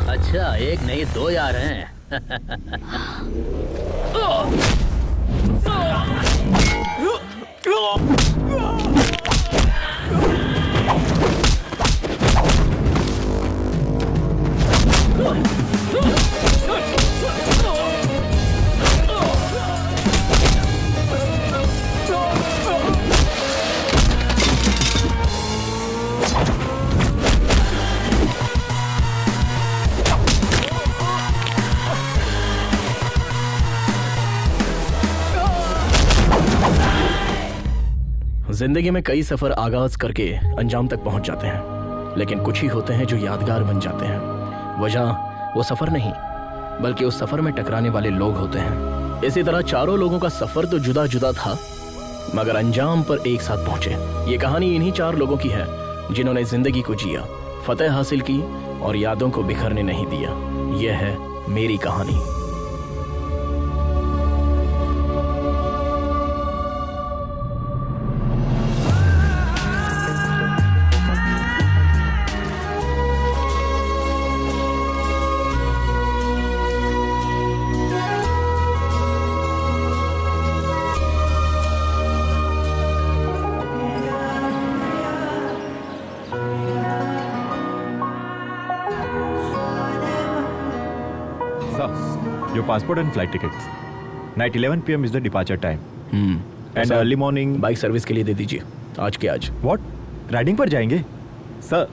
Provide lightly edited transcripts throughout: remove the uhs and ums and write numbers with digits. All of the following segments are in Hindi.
अच्छा, एक नहीं दो यार हैं। जिंदगी में कई सफर आगाज करके अंजाम तक पहुंच जाते हैं, लेकिन कुछ ही होते हैं जो यादगार बन जाते हैं। वजह वो सफर नहीं, बल्कि उस सफर में टकराने वाले लोग होते हैं। इसी तरह चारों लोगों का सफर तो जुदा जुदा था, मगर अंजाम पर एक साथ पहुंचे। ये कहानी इन्हीं चार लोगों की है जिन्होंने जिंदगी को जिया, फतेह हासिल की और यादों को बिखरने नहीं दिया। यह है मेरी कहानी। Your passport and flight tickets. Night 11 PM is the departure time. And early morning. Bike service के लिए दे दीजिए, आज के आज। What? राइडिंग पर जाएंगे? सर,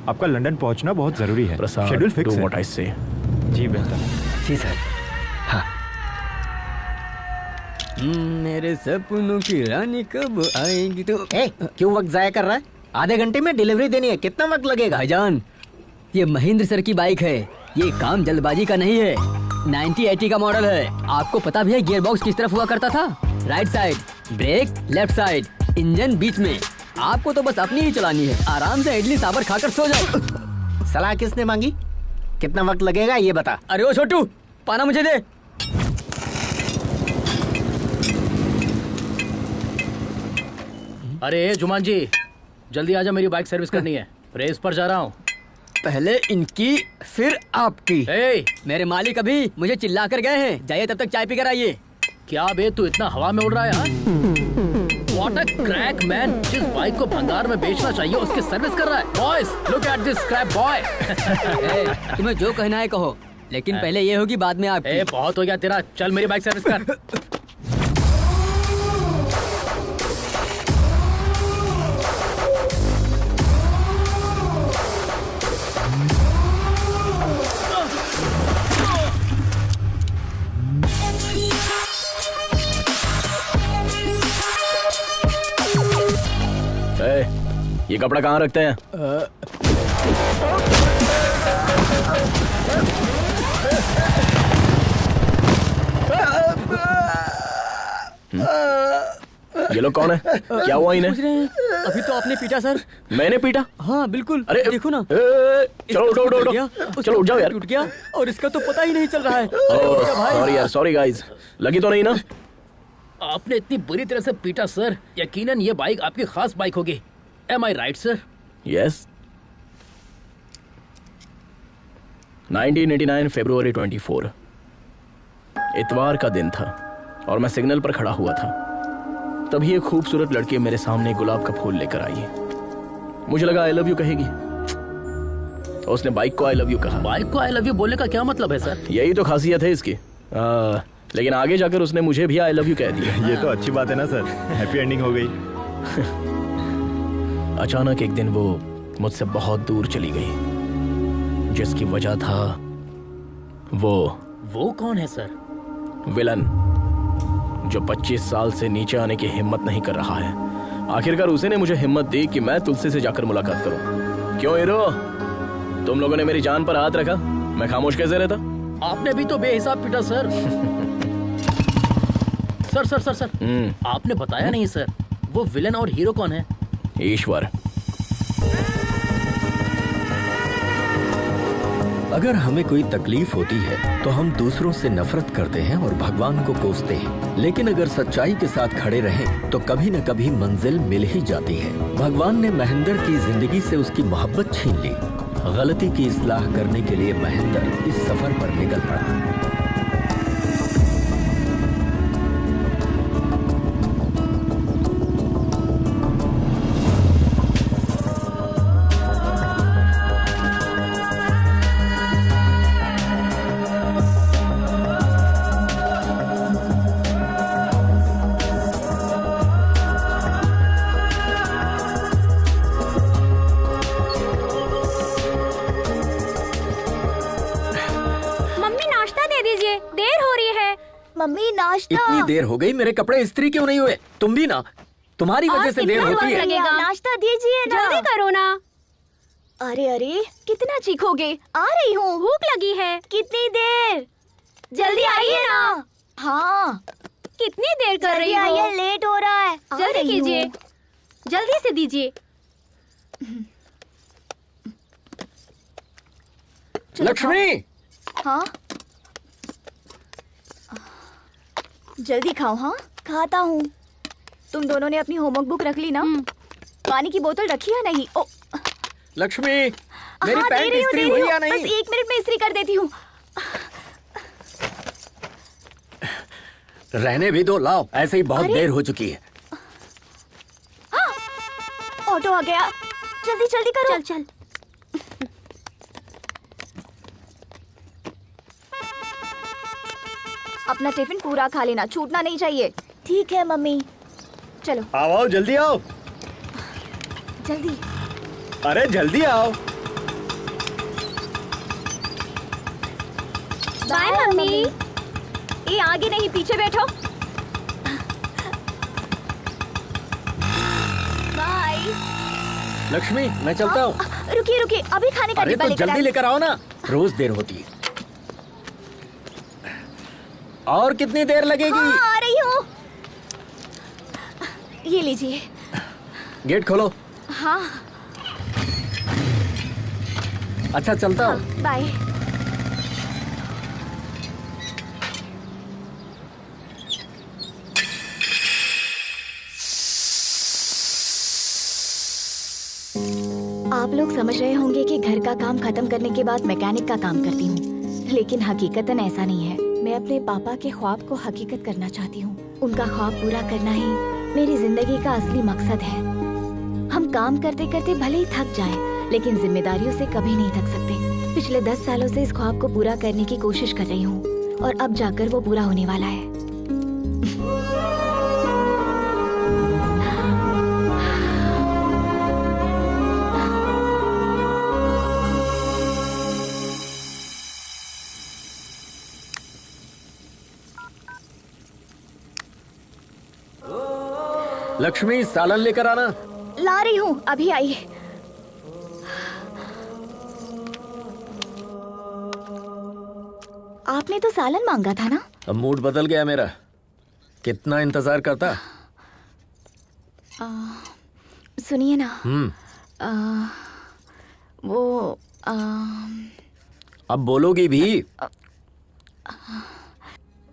आपका लंदन पहुंचना बहुत जरूरी है। शेड्यूल फिक्स है। Do what I say. जी बेहतर। जी सर। हाँ। मेरे सपनों की रानी कब आएगी तो? क्यों वक्त जाया कर रहा है? आधे घंटे में डिलीवरी देनी है, कितना वक्त लगेगा? भाईजान, ये महेंद्र सर की बाइक है, ये काम जल्दबाजी का नहीं है। 9080 का मॉडल है। आपको पता भी है गियर बॉक्स किस तरफ हुआ करता था? Right side, brake left side, engine बीच में। आपको तो बस अपनी ही चलानी है, आराम से इडली सांभर खाकर सो जाओ। सलाह किसने मांगी? कितना वक्त लगेगा ये बता। अरे ओ छोटू, पाना मुझे दे। अरे जुमान जी, जल्दी आजा, मेरी बाइक सर्विस करनी है। रेस पर जा रहा हूँ। पहले इनकी फिर आपकी। मेरे मालिक अभी मुझे चिल्ला कर गए हैं, जाइए तब तक चाय पी कर आइए। क्या बे, तू इतना हवा में उड़ रहा है यार? What a crack man! जिस बाइक को भंगार में बेचना चाहिए उसकी सर्विस कर रहा है। Boys, look at this scrap boy! तुम्हें जो कहना है कहो, लेकिन पहले ये होगी बाद में आपकी। बहुत हो गया तेरा, चल मेरी बाइक सर्विस कर। ये कपड़ा कहाँ रखते हैं? ये लोग कौन है? क्या हुआ इन्हें? अभी तो आपने पीटा सर। मैंने पीटा? हाँ बिल्कुल। अरे देखो ना। चलो उठो उठो उठो। चलो उठ जाओ यार। टूट गया और इसका तो पता ही नहीं चल रहा है। सॉरी यार, सॉरी गाइस। लगी तो नहीं ना? आपने इतनी बुरी तरह से पीटा सर, यकीनन ये बाइक आपकी खास बाइक होगी। Am I right, sir? Yes. 1989 फरवरी 24, इतवार का दिन था और मैं सिग्नल पर खड़ा हुआ था। तभी एक खूबसूरत लड़की मेरे सामने गुलाब का फूल लेकर आई। मुझे लगा आई लव यू कहेगी। उसने बाइक को आई लव यू कहा। बाइक को आई लव यू बोलने का क्या मतलब है सर? यही तो खासियत है इसकी। लेकिन आगे जाकर उसने मुझे भी आई लव यू कह दिया। ये तो अच्छी बात है ना सर, हैप्पी एंडिंग हो गई। अचानक एक दिन वो मुझसे बहुत दूर चली गई, जिसकी वजह था वो कौन है सर? विलन, जो 25 साल से नीचे आने की हिम्मत नहीं कर रहा है। आखिरकार उसे ने मुझे हिम्मत दी कि मैं तुलसी से जाकर मुलाकात करूं। क्यों हीरो, तुम लोगों ने मेरी जान पर हाथ रखा, मैं खामोश कैसे रहता? आपने भी तो बेहिसाब पीटा sir. Sir sir sir sir, आपने बताया नहीं सर, वो विलन और हीरो कौन है? ईश्वर। अगर हमें कोई तकलीफ होती है तो हम दूसरों से नफरत करते हैं और भगवान को कोसते हैं, लेकिन अगर सच्चाई के साथ खड़े रहें तो कभी न कभी मंजिल मिल ही जाती है। भगवान ने महेंद्र की जिंदगी से उसकी मोहब्बत छीन ली। गलती की इस्लाह करने के लिए महेंद्र इस सफर पर निकल पड़ा। मम्मी नाश्ता। इतनी देर हो गई, मेरे कपड़े इस्त्री क्यों नहीं हुए? तुम भी ना, तुम्हारी वजह से देर होती है। नाश्ता दीजिए ना। जल्दी करो ना। अरे अरे कितना चीखोगे? आ रही हूँ, भूख लगी है। कितनी देर? जल्दी आइए ना। हाँ कितनी देर कर रही हो? आइए, लेट हो रहा है। जल्दी कीजिए, जल्दी से दीजिए। लक्ष्मी। हाँ जल्दी खाओ। हाँ खाता हूँ। तुम दोनों ने अपनी होमवर्क बुक रख ली ना? पानी की बोतल रखी है नहीं? ओ लक्ष्मी, मेरी हाँ, पैंट इस्त्री हुई या नहीं? बस 1 मिनट में इस्त्री कर देती हूँ। रहने भी दो, लाओ, ऐसे ही बहुत देर हो चुकी है। ऑटो आ गया, जल्दी जल्दी करो। चल चल। अपना टिफिन पूरा खा लेना, छूटना नहीं चाहिए। ठीक है मम्मी। चलो आओ, जल्दी आओ। जल्दी। अरे जल्दी आओ। Bye mummy. ये आगे नहीं, पीछे बैठो। बाय। लक्ष्मी, मैं चलता हूँ। रुकिए रुकिए, अभी खाने का अरे डिब्बा तो लेकर जल्दी आइए। लेकर आओ ना, रोज देर होती है। और कितनी देर लगेगी? हाँ, आ रही हूँ। ये लीजिए। गेट खोलो। हाँ अच्छा चलता हूँ। हाँ, बाय। आप लोग समझ रहे होंगे कि घर का काम खत्म करने के बाद मैकेनिक का काम करती हूँ, लेकिन हकीकतन ऐसा नहीं है। मैं अपने पापा के ख्वाब को हकीकत करना चाहती हूँ। उनका ख्वाब पूरा करना ही मेरी जिंदगी का असली मकसद है। हम काम करते करते भले ही थक जाएं, लेकिन जिम्मेदारियों से कभी नहीं थक सकते। पिछले 10 सालों से इस ख्वाब को पूरा करने की कोशिश कर रही हूँ और अब जाकर वो पूरा होने वाला है। लक्ष्मी, सालन लेकर आना। ला रही हूँ, अभी आई। आपने तो सालन मांगा था ना? अब मूड बदल गया मेरा। कितना इंतजार करता। सुनिए ना। वो अब बोलोगी भी?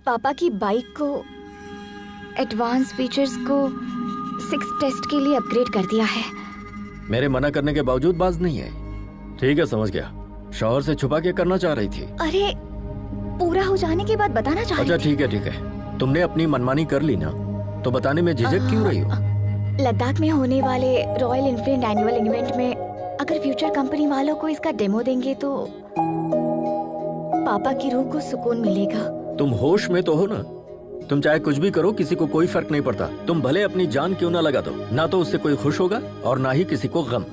पापा की बाइक को एडवांस फीचर्स को 6 टेस्ट के लिए अपग्रेड कर दिया है। मेरे मना करने के बावजूद बाज नहीं है। ठीक है, समझ गया। शौहर से छुपा के करना चाह रही थी। अरे पूरा हो जाने के बाद बताना चाह रही अच्छा थी। ठीक है, ठीक है। तुमने अपनी मनमानी कर ली ना, तो बताने में झिझक क्यों रही हो? लद्दाख में होने वाले रॉयल एनफील्ड एनुअल इवेंट में अगर फ्यूचर कंपनी वालों को इसका डेमो देंगे तो पापा की रूह को सुकून मिलेगा। तुम होश में तो हो ना? तुम चाहे कुछ भी करो, किसी को कोई फर्क नहीं पड़ता। तुम भले अपनी जान क्यों ना लगा दो, ना तो उससे कोई खुश होगा और ना ही किसी को गम।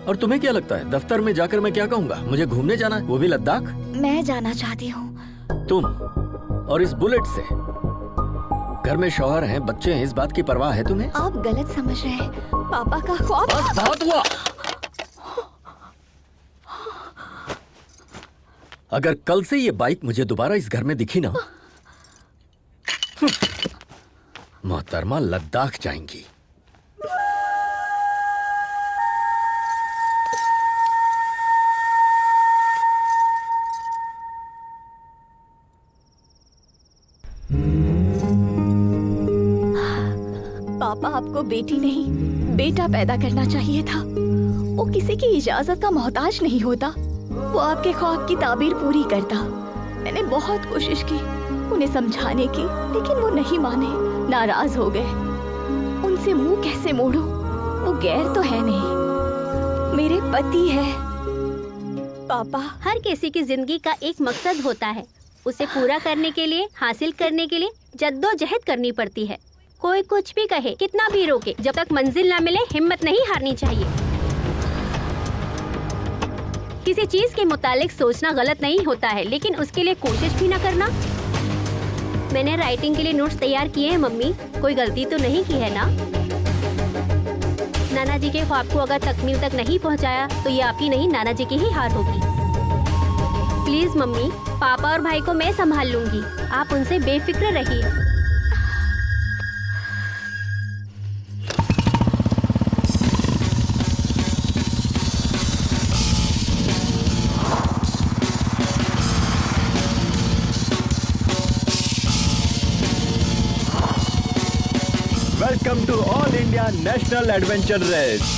और तुम्हें क्या लगता है, दफ्तर में जाकर मैं क्या कहूँगा? मुझे घूमने जाना है, वो भी लद्दाख? मैं जाना चाहती हूँ। तुम और इस बुलेट से? घर में शौहर हैं, बच्चे हैं, इस बात की परवाह है तुम्हें? आप गलत समझ रहे हैं। पापा का ख्वाब। बस बहुत हुआ। अगर कल से ये बाइक मुझे दोबारा इस घर में दिखी ना, मोहतरमा लद्दाख जाएंगी। पापा आपको बेटी नहीं बेटा पैदा करना चाहिए था। वो किसी की इजाजत का मोहताज नहीं होता। वो आपके ख्वाब की ताबीर पूरी करता। मैंने बहुत कोशिश की उन्हें समझाने की, लेकिन वो नहीं माने, नाराज हो गए। उनसे मुंह कैसे मोड़ूं? वो गैर तो है नहीं, मेरे पति है। पापा, हर किसी की जिंदगी का एक मकसद होता है, उसे पूरा करने के लिए, हासिल करने के लिए जद्दोजहद करनी पड़ती है। कोई कुछ भी कहे, कितना भी रोके, जब तक मंजिल ना मिले हिम्मत नहीं हारनी चाहिए। किसी चीज के मुतालिक सोचना गलत नहीं होता है, लेकिन उसके लिए कोशिश भी ना करना। मैंने राइटिंग के लिए नोट्स तैयार किए हैं मम्मी, कोई गलती तो नहीं की है ना? नाना जी के ख्वाब को अगर तकमील तक नहीं पहुंचाया तो ये आपकी नहीं नाना जी की ही हार होगी। प्लीज मम्मी, पापा और भाई को मैं संभाल लूंगी, आप उनसे बेफिक्र रहिए। Welcome to All India National Adventure Race.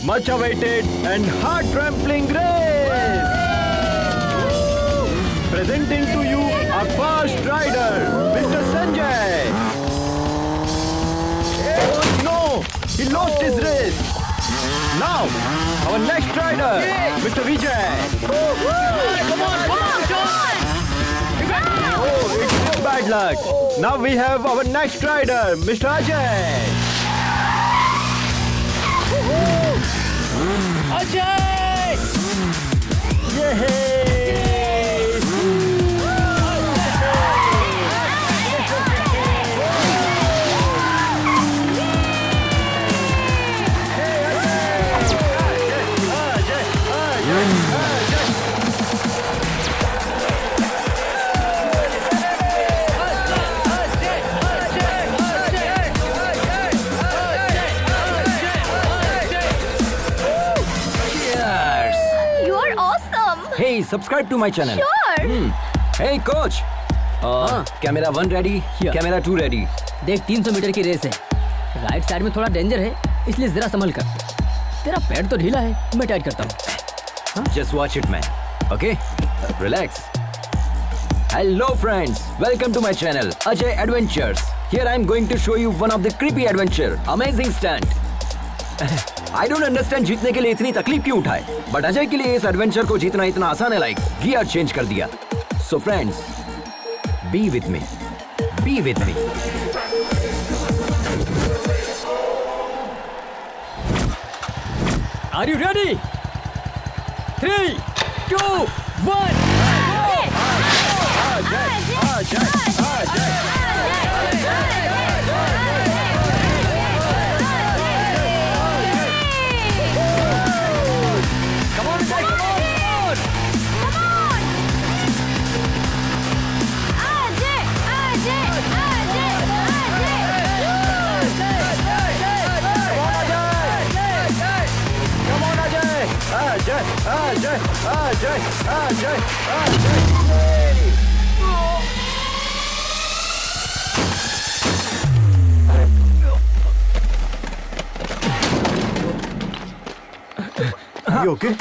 Much awaited and heart-trampling race. Presenting to you our first rider, Mr. Sanjay. Oh no, he lost his race. Now, our next rider, Mr. Vijay. Come on, John. Oh, it's so bad luck. Now we have our next rider, Mr. Ajay. Ajay! Yay! Hey, subscribe to my channel. Sure. Hey coach. Camera 1 ready, camera 2 ready. देख 300 मीटर की रेस है, राइट साइड में थोड़ा डेंजर है, इसलिए जरा संभल कर। तेरा पैर तो ढीला है, मैं टाइट करता हूँ। Just watch it, man. Okay? Relax. Hello friends, welcome to my channel, Ajay Adventures. Here I am going to show you one of the creepy adventure, amazing stunt. I don't understand जीतने के लिए इतनी तकलीफ क्यों उठाए, बट अजय के लिए इस एडवेंचर को जीतना इतना आसान है, लाइक गियर चेंज कर दिया। So friends, be with me. Be with me. Are you ready? 3, 2, 1. Are you okay?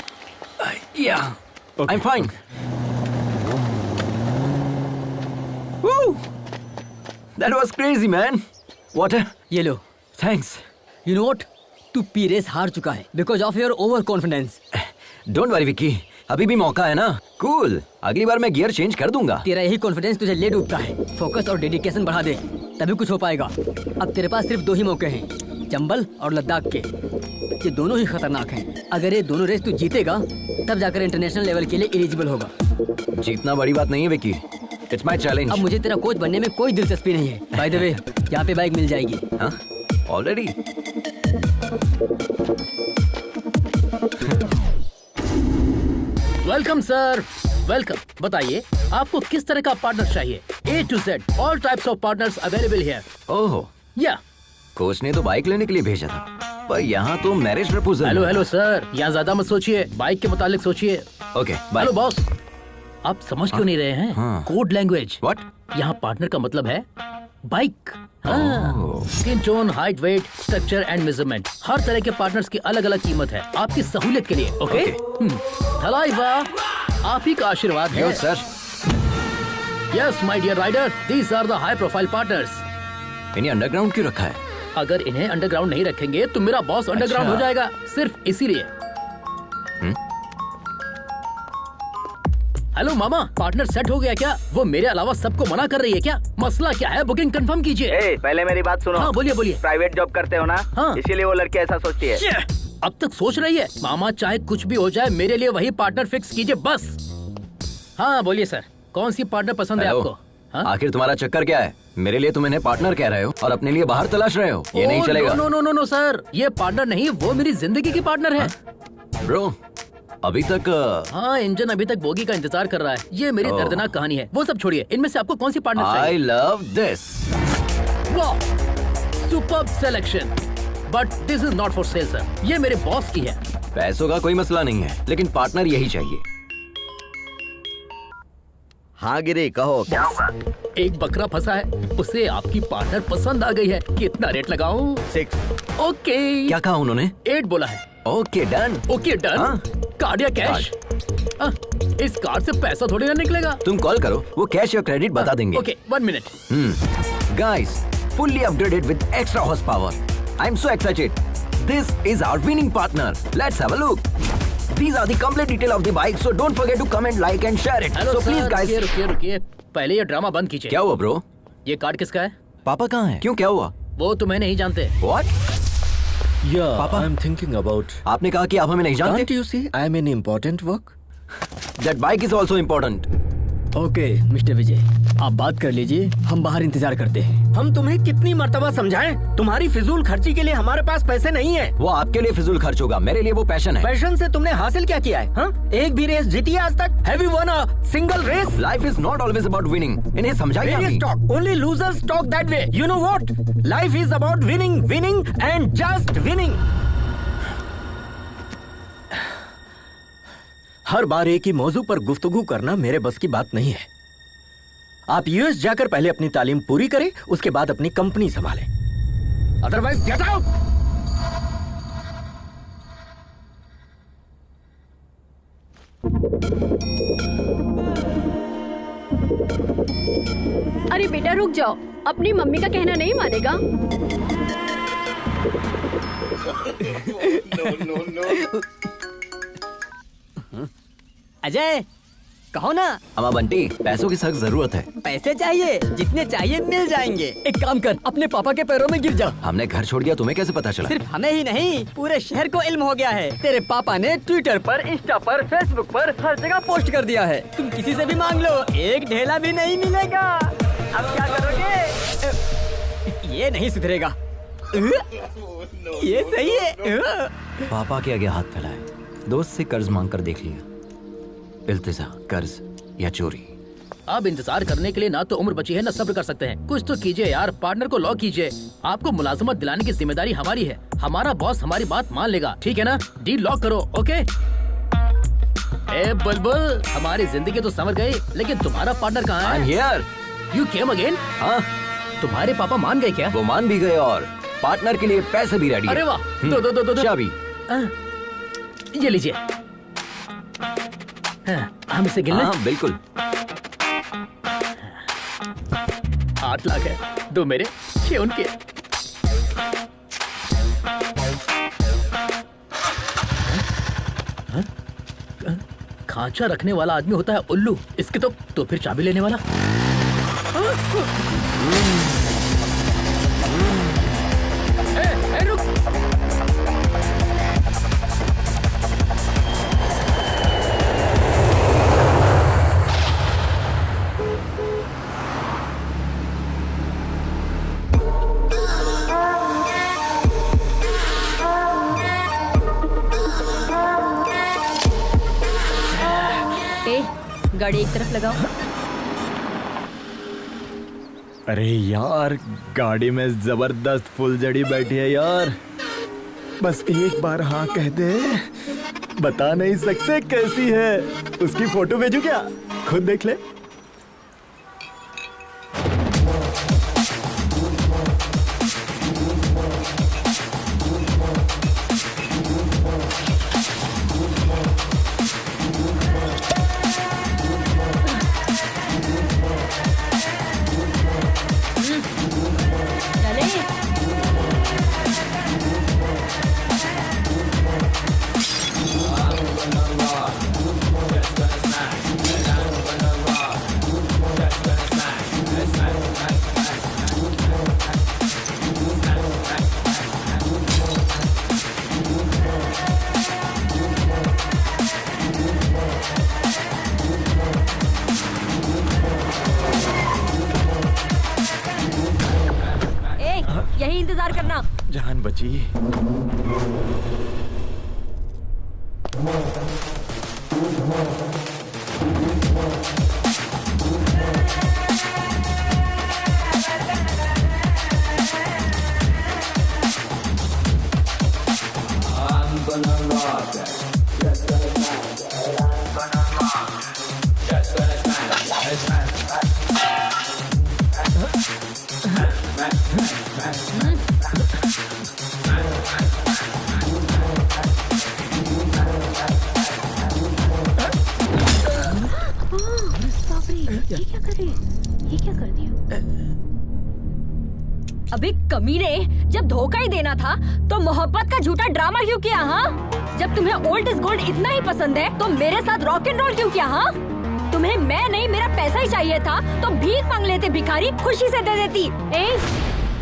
Yeah, Okay. I'm fine. Woo! That was crazy, man. Water? ये लो। Thanks. You know what? तू पी रेस हार चुका है because of your over confidence. Don't worry, Vicky, अभी भी मौका है ना। Cool. अगली बार मैं गियर चेंज कर दूंगा। तेरा यही कॉन्फिडेंस तुझे ले डूबता है। फोकस और डेडिकेशन बढ़ा दे, तभी कुछ हो पाएगा। अब तेरे पास सिर्फ 2 ही मौके हैं, चंबल और लद्दाख के। ये दोनों ही खतरनाक हैं। अगर ये दोनों रेस तू जीतेगा, तब जाकर इंटरनेशनल लेवल के लिए एलिजिबल होगा। जीतना बड़ी बात नहीं है विक्की, इट्स माय चैलेंज। अब मुझे तेरा कोच बनने में कोई दिलचस्पी नहीं है। बाय द वे, यहाँ पे बाइक मिल जाएगी। हाँ, ऑलरेडी। Welcome sir, welcome. बताइए आपको किस तरह का पार्टनर चाहिए? A to Z, all types of partners available here. ओहो, या कोच ने तो बाइक लेने के लिए भेजा था, पर यहाँ तो marriage proposal. Hello hello sir, यहाँ ज्यादा मत सोचिए, बाइक के मुतालिक सोचिए। Okay, bye. Hello boss. आप समझ क्यों नहीं रहे हैं? हाँ। Code language. What? यहाँ पार्टनर का मतलब है bike. Skin tone, height, weight, structure and measurement, हर तरह के पार्टनर्स की अलग अलग कीमत है आपकी सहूलियत के लिए। ओके थलाइवा, आप ही का आशीर्वाद है। Sir yes my dear rider, these are the high profile partners. इन्हें अंडरग्राउंड क्यों रखा है? अगर इन्हें अंडरग्राउंड नहीं रखेंगे तो मेरा बॉस अंडरग्राउंड हो जाएगा, सिर्फ इसीलिए। हेलो मामा, पार्टनर सेट हो गया क्या? वो मेरे अलावा सबको मना कर रही है क्या? मसला क्या है? बुकिंग कंफर्म कीजिए। पहले मेरी बात सुनो। हाँ बोलिए बोलिए। प्राइवेट जॉब करते हो ना? हाँ। इसीलिए वो लड़की ऐसा सोचती है। अब तक सोच रही है। मामा चाहे कुछ भी हो जाए, मेरे लिए वही पार्टनर फिक्स कीजिए बस। हाँ बोलिए सर, कौन सी पार्टनर पसंद है आपको? हाँ? आखिर तुम्हारा चक्कर क्या है? मेरे लिए तुम इन्हें पार्टनर कह रहे हो और अपने लिए बाहर तलाश रहे हो। ये नहीं चलेगा। No no no no sir, ये पार्टनर नहीं, वो मेरी जिंदगी की पार्टनर है। ब्रो अभी तक हाँ, इंजन अभी तक बोगी का इंतजार कर रहा है। ये मेरी दर्दनाक कहानी है। वो सब छोड़िए, इनमें से आपको कौन सी पार्टनर चाहिए? I love this. वाह, superb selection, but this is not for sale sir. ये मेरे बॉस की है। पैसों का कोई मसला नहीं है, लेकिन पार्टनर यही चाहिए। हाँ गिरी, कहो क्या होगा? एक बकरा फंसा है, उसे आपकी पार्टनर पसंद आ गई है। कितना रेट लगाऊं? 6। ओके। क्या कहा उन्होंने? 8 बोला है। Okay done. Okay done. हाँ? कार्ड या कैश? इस कार्ड से पैसा थोड़ी ना निकलेगा। तुम कॉल करो, वो कैश या क्रेडिट बता देंगे। Okay 1 minute. Guys, fully upgraded with extra horsepower. I'm so excited. This is our winning partner. Let's have a look. These are the complete detail of the bike, so don't forget to comment, like and share it. Hello So please sir, guys. रुकिए, पहले ये ड्रामा बंद कीजिए। क्या हुआ ब्रो? ये कार्ड किसका है? पापा कहाँ हैं? क्यों, क्या हुआ? वो तुम्हें नहीं जानते। What? Yeah, Papa? I'm thinking about. आपने कहा कि आप हमें नहीं जानते? Can't you see I'm in important work? That bike is also important. Okay mister Vijay, आप बात कर लीजिए, हम बाहर इंतजार करते हैं। हम तुम्हें कितनी मर्तबा समझाएं? तुम्हारी फिजूल खर्ची के लिए हमारे पास पैसे नहीं है। वो आपके लिए फिजूल खर्च होगा, मेरे लिए वो पैशन है। पैशन से तुमने हासिल क्या किया है? हाँ? एक भी रेस जीती है आज तक? Have you won a single race? Life is not always about winning. इन्हें समझाइए Various अभी। talk. Only losers talk that way. You know what? Life is about winning, winning and just winning. हर बार एक ही मौजू पर गुफ्तगू करना मेरे बस की बात नहीं है। आप यूएस जाकर पहले अपनी तालीम पूरी करें, उसके बाद अपनी कंपनी संभालें। Otherwise get out. अरे बेटा रुक जाओ, अपनी मम्मी का कहना नहीं मानेगा। अजय, कहो ना। अम्मा बंटी, पैसों की सख्त जरूरत है। पैसे चाहिए, जितने चाहिए मिल जाएंगे। एक काम कर, अपने पापा के पैरों में गिर जा। हमने घर छोड़ दिया, तुम्हें कैसे पता चला? सिर्फ हमें ही नहीं, पूरे शहर को इल्म हो गया है। तेरे पापा ने ट्विटर पर, इंस्टा पर, फेसबुक पर हर जगह पोस्ट कर दिया है। तुम किसी से भी मांग लो, एक ढेला भी नहीं मिलेगा। अब क्या करोगे? ये नहीं सुधरेगा। ये सही है। पापा के आगे हाथ फैलाए, दोस्त से कर्ज मांग कर देख लिया। इल्तिजा, कर्ज या चोरी। अब इंतजार करने के लिए ना तो उम्र बची है, ना सब्र कर सकते हैं। कुछ तो कीजिए यार, पार्टनर को लॉक कीजिए। आपको मुलाजमत दिलाने की जिम्मेदारी हमारी है। हमारा बॉस हमारी बात मान लेगा, ठीक है ना? डील लॉक करो, ओके? ए बुलबुल, हमारी जिंदगी तो संवर गई, लेकिन तुम्हारा पार्टनर कहाँ I'm है? here. You came again? हाँ, तुम्हारे पापा मान गए क्या? वो मान भी गए और पार्टनर के लिए पैसे भी रेडी। अरे वाह, दो चाबी। ये लीजिए। हम इसे गिन लें? हाँ बिल्कुल। 8 लाख है, 2 मेरे, 6 उनके। खांचा रखने वाला आदमी होता है उल्लू, इसके तो फिर चाबी लेने वाला। रुक। गाड़ी एक तरफ लगाओ। अरे यार, गाड़ी में जबरदस्त फुलझड़ी बैठी है यार। बस एक बार हाँ कह दे, बता नहीं सकते कैसी है। उसकी फोटो भेजू क्या? खुद देख ले। यही इंतजार करना। जान बची। अबे कमीने, जब धोखा ही देना था तो मोहब्बत का झूठा ड्रामा क्यों किया? हाँ, जब तुम्हें ओल्ड इज गोल्ड इतना ही पसंद है तो मेरे साथ रॉक एंड रोल क्यों किया? हाँ, तुम्हें मैं नहीं मेरा पैसा ही चाहिए था तो भीख मांग लेते भिखारी, खुशी से दे देती।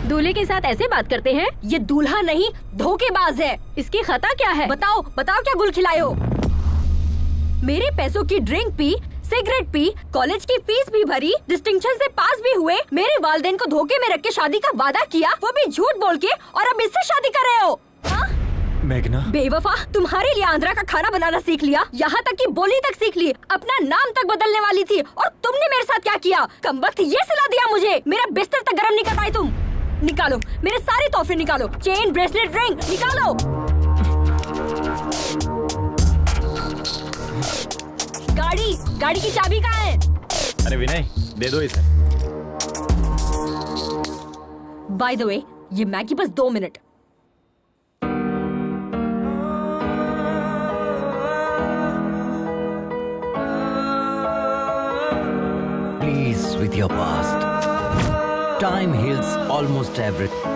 दूल्हे के साथ ऐसे बात करते हैं? ये दूल्हा नहीं धोखेबाज है। इसकी खता क्या है? बताओ बताओ क्या गुल खिलाए हो? मेरे पैसों की drink P, cigarette P, college की फीस भी भरी, डिस्टिंक्शन से पास भी हुए, मेरे वालिदैन को धोखे में रख के शादी का वादा किया, वो भी झूठ बोल के, और अब इससे शादी कर रहे हो? मेघना, बेवफा, तुम्हारे लिए आंध्रा का खाना बनाना सीख लिया, यहाँ तक कि बोली तक सीख ली, अपना नाम तक बदलने वाली थी, और तुमने मेरे साथ क्या किया? कमबख्त ये सिला दिया मुझे, मेरा बिस्तर तक गर्म नहीं कर पाई तुम। निकालो मेरे सारे तोहफे, निकालो, चेन, ब्रेसलेट, रिंग निकालो। गाड़ी की चाबी कहाँ है? अरे विनय, दे दो इसे। बाय द वे, ये मैगी बस 2 minute. Please, with your past, time heals almost everything.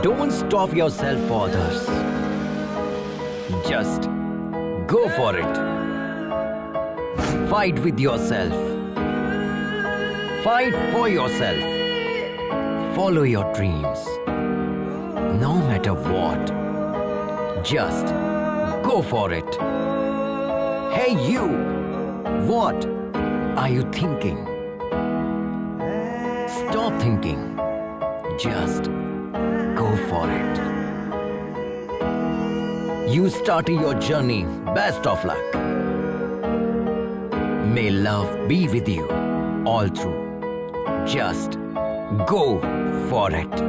Don't stop yourself for others. Just go for it. Fight with yourself. Fight for yourself. Follow your dreams. No matter what. Just go for it. Hey you! What are you thinking? Stop thinking. Just go for it. You started your journey. Best of luck. May love be with you all through. Just go for it.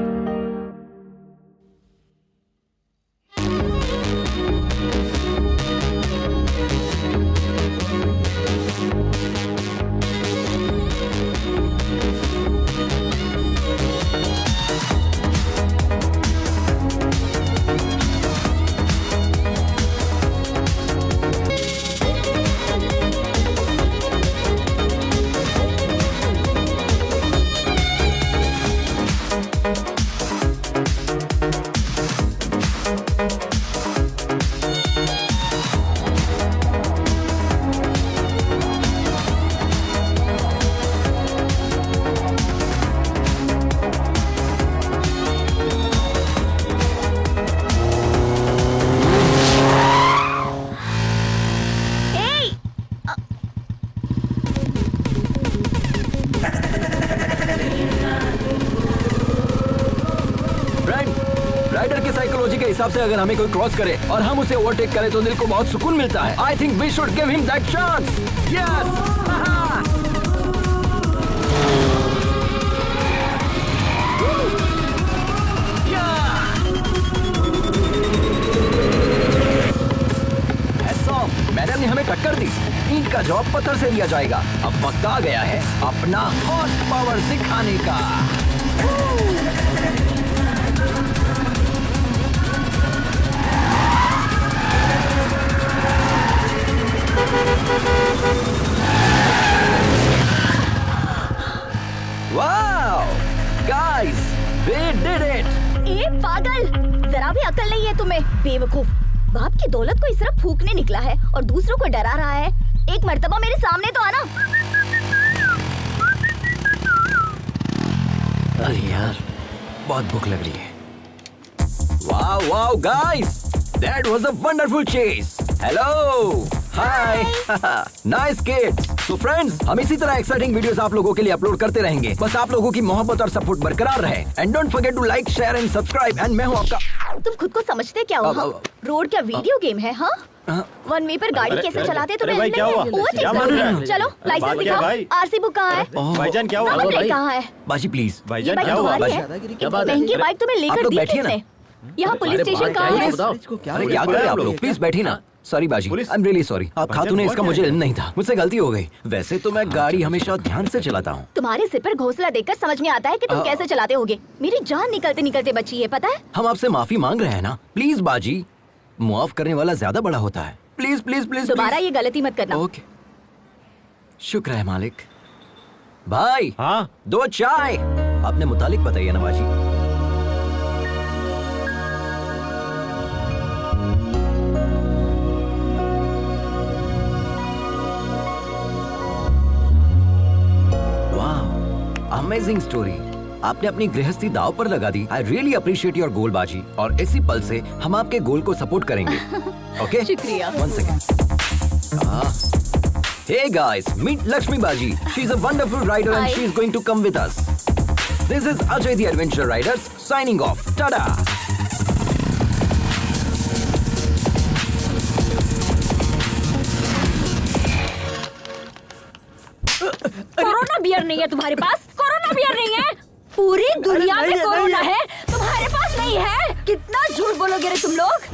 हिसाब से अगर हमें कोई क्रॉस करे और हम उसे ओवरटेक करें तो दिल को बहुत सुकून मिलता है। I think we should give him that chance. Yes. Madam ने हमें टक्कर दी। ईंट का जॉब पत्थर से लिया जाएगा। अब वक्त आ गया है अपना हॉर्स पावर दिखाने का। Wow guys, we did it! ए पागल, जरा भी अकल नहीं है तुम्हें, बेवकूफ। बाप की दौलत को इस तरह फूकने निकला है और दूसरों को डरा रहा है। एक मर्तबा मेरे सामने तो आना। अरे यार, बहुत भूख लग रही है। Wow wow guys, that was a wonderful chase. Hello, hi, nice kid. So friends, हम इसी तरह एक्साइटिंग वीडियोस आप लोगों के लिए अपलोड करते रहेंगे। बस आप लोगों की मोहब्बत और सपोर्ट बरकरार रहे। And don't forget to like, share and subscribe. And मैं हूँ आपका। तुम खुद को समझते क्या हो? रोड क्या वीडियो गेम है? हाँ, वन वे पर गाड़ी कैसे चलाते तो भाई क्या हुआ? चलो लाइसेंस दिखाओ। आरसी बुक कहाँ है? भाईजान क्या हुआ? कहाँ है? बाजी प्लीज। भाईजान क्या हुआ? महंगी बाइक तुम्हें लेकर दी किसने? यहाँ पुलिस स्टेशन कहाँ है? अरे क्या कर रहे हैं आप लोग? प्लीज बैठिए ना। सॉरी बाजी, आई एम रियली सॉरी। आप खातून ने इसका मुझे इल्म नहीं था, मुझसे गलती हो गई। वैसे तो मैं गाड़ी हमेशा ध्यान से चलाता हूँ। तुम्हारे सिर पर घोंसला देखकर समझ में आता है कि तुम कैसे चलाते होगे। मेरी जान निकलते निकलते बची है, पता है? हम आपसे माफी मांग रहे हैं ना। प्लीज बाजी, मुआफ करने वाला ज्यादा बड़ा होता है। प्लीज प्लीज प्लीज दोबारा ये गलती मत करना। ओके, शुक्र है मालिक। भाई हाँ, 2 चाय। अपने मुतालिक बताइए ना बाजी। Amazing story. आपने अपनी गृहस्थी दाव पर लगा दी। I really appreciate your goal बाजी। और इसी पल से हम आपके गोल को सपोर्ट करेंगे। ओके, शुक्रिया। 1 second. Hey guys, meet Lakshmi बाजी। She is a wonderful rider and she is going to come with us. This is Ajay the adventure riders signing off. Tata. Corona beer नहीं है तुम्हारे पास? कोरोना बियर नहीं है? पूरी दुनिया में कोरोना है, तुम्हारे पास नहीं है? कितना झूठ बोलोगे रे तुम लोग?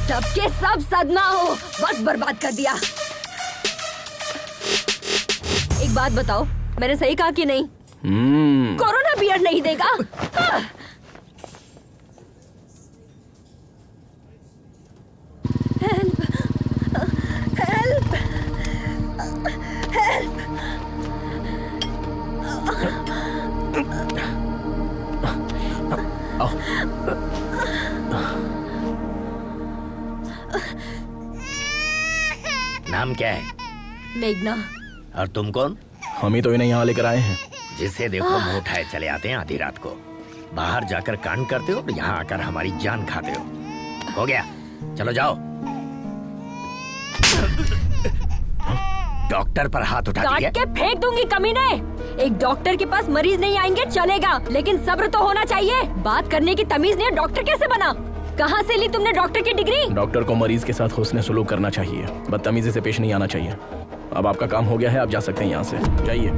सबके सब सदमा हो, वक्त बर्बाद कर दिया। एक बात बताओ, मैंने सही कहा कि नहीं? कोरोना बियर नहीं देगा? Help, help, help. नाम क्या है? मेघना। और तुम कौन? हम ही तो इन्हें यहाँ लेकर आए हैं। जिसे देखो मुंह उठाए चले आते हैं आधी रात को। बाहर जाकर कांड करते हो और यहाँ आकर हमारी जान खाते हो गया? चलो जाओ। डॉक्टर पर हाथ उठा दिया। काट के फेंक दूंगी कमीने। एक डॉक्टर के पास मरीज नहीं आएंगे चलेगा, लेकिन सब्र तो होना चाहिए। बात करने की तमीज नहीं है, डॉक्टर कैसे बना? कहाँ से ली तुमने डॉक्टर की डिग्री? डॉक्टर को मरीज के साथ हुस्न सलूक करना चाहिए, बदतमीजी से पेश नहीं आना चाहिए। अब आपका काम हो गया है, आप जा सकते हैं यहाँ से। जाइए।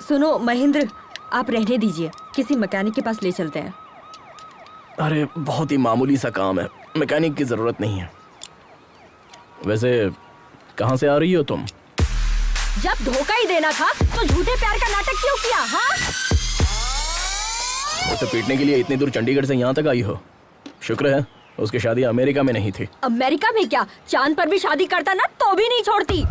सुनो महेंद्र, आप रहने दीजिए, किसी मैकेनिक के पास ले चलते हैं। अरे बहुत ही मामूली सा काम है, मैकेनिक की जरूरत नहीं है। वैसे कहाँ से आ रही हो तुम? जब धोखा ही देना था तो झूठे प्यार का नाटक क्यों किया? हाँ, उसे पीटने के लिए इतनी दूर चंडीगढ़ से यहाँ तक आई हो। शुक्र है उसकी शादी अमेरिका में नहीं थी। अमेरिका में क्या, चांद पर भी शादी करता ना तो भी नहीं छोड़ती।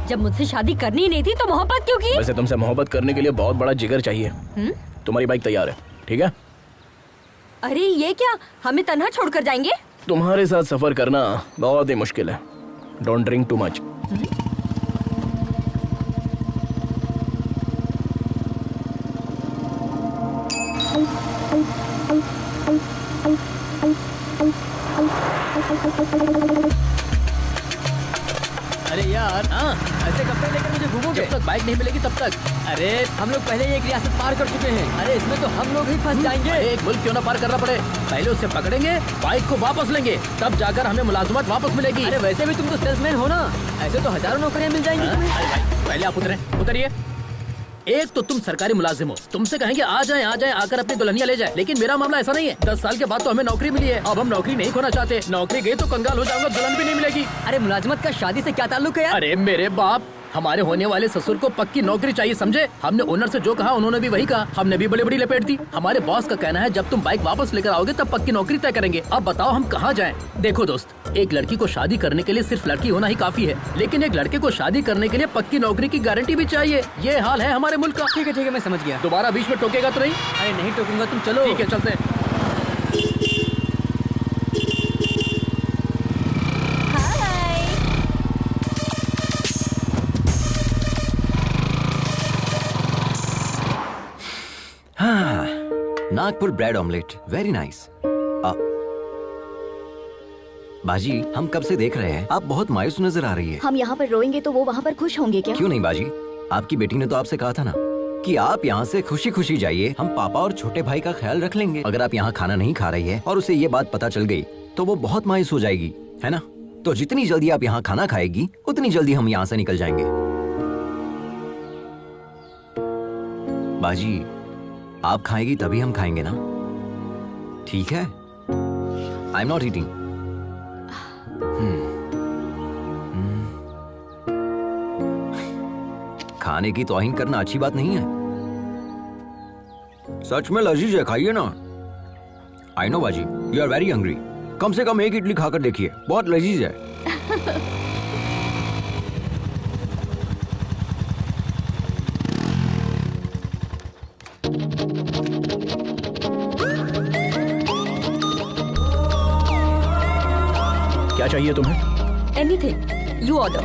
जब मुझसे शादी करनी नहीं थी तो मोहब्बत क्यों की? वैसे तुमसे मोहब्बत करने के लिए बहुत बड़ा जिगर चाहिए। तुम्हारी बाइक तैयार है, ठीक है? अरे ये क्या, हमें तन्हा छोड़कर जाएंगे? तुम्हारे साथ सफर करना बहुत ही मुश्किल है। Don't drink too much. अरे यार, हाँ, ऐसे कब तक लेकर मुझे घूमोगे? जब तक बाइक नहीं मिलेगी तब तक। अरे हम लोग पहले ही एक रियासत पार कर चुके हैं। अरे इसमें तो हम लोग ही फंस जाएंगे। एक मुल्क क्यों ना पार करना पड़े, पहले उससे पकड़ेंगे, बाइक को वापस लेंगे, तब जाकर हमें मुलाजमत वापस मिलेगी। अरे वैसे भी तुम तो सेल्समैन हो ना, ऐसे तो हजारों नौकरियां मिल जाएंगी तुम्हें। अरे भाई, पहले आप उतरिए। एक तो तुम सरकारी मुलाजिम हो, तुमसे कहेंगे आ जाएं आकर अपनी दुल्हनिया ले जाए, लेकिन मेरा मामला ऐसा नहीं है। 10 साल के बाद तो हमें नौकरी मिली है, अब हम नौकरी नहीं खोना चाहते। नौकरी गई तो कंगाल हो जाऊंगा, दुल्हन भी नहीं मिलेगी। अरे मुलाजमत का शादी से क्या ताल्लुक है यार? अरे मेरे बाप, हमारे होने वाले ससुर को पक्की नौकरी चाहिए, समझे? हमने ओनर से जो कहा उन्होंने भी वही कहा, हमने भी बड़ी बड़ी लपेट दी। हमारे बॉस का कहना है जब तुम बाइक वापस लेकर आओगे तब पक्की नौकरी तय करेंगे। अब बताओ हम कहाँ जाएं? देखो दोस्त, एक लड़की को शादी करने के लिए सिर्फ लड़की होना ही काफी है, लेकिन एक लड़के को शादी करने के लिए पक्की नौकरी की गारंटी भी चाहिए। ये हाल है हमारे मुल्क का। ठीक है मैं समझ गया। दोबारा बीच में टोकेगा तो नहीं? अरे नहीं टोकूंगा, तुम चलो। ठीक है, चलते हैं। Nagpur bread omelette, very nice. बाजी, हम कब से देख रहे हैं, आप बहुत मायूस नजर आ रही है। हम यहाँ पर रोएंगे तो वो वहाँ पर खुश होंगे क्या? क्यों नहीं बाजी, आपकी बेटी ने तो आपसे कहा था ना कि आप यहाँ से खुशी खुशी जाइए, हम पापा और छोटे भाई का ख्याल रख लेंगे। अगर आप यहाँ खाना नहीं खा रही है और उसे ये बात पता चल गई तो वो बहुत मायूस हो जाएगी, है ना? तो जितनी जल्दी आप यहाँ खाना खाएगी उतनी जल्दी हम यहाँ से निकल जाएंगे। बाजी, आप खाएगी तभी हम खाएंगे ना, ठीक है? I am not eating. खाने की तौहीन करना अच्छी बात नहीं है। सच में लजीज है, खाइए ना। आई नो बाजी, यू आर वेरी हंग्री। कम से कम एक इडली खाकर देखिए, बहुत लजीज है। क्या चाहिए तुम्हें? Anything you order.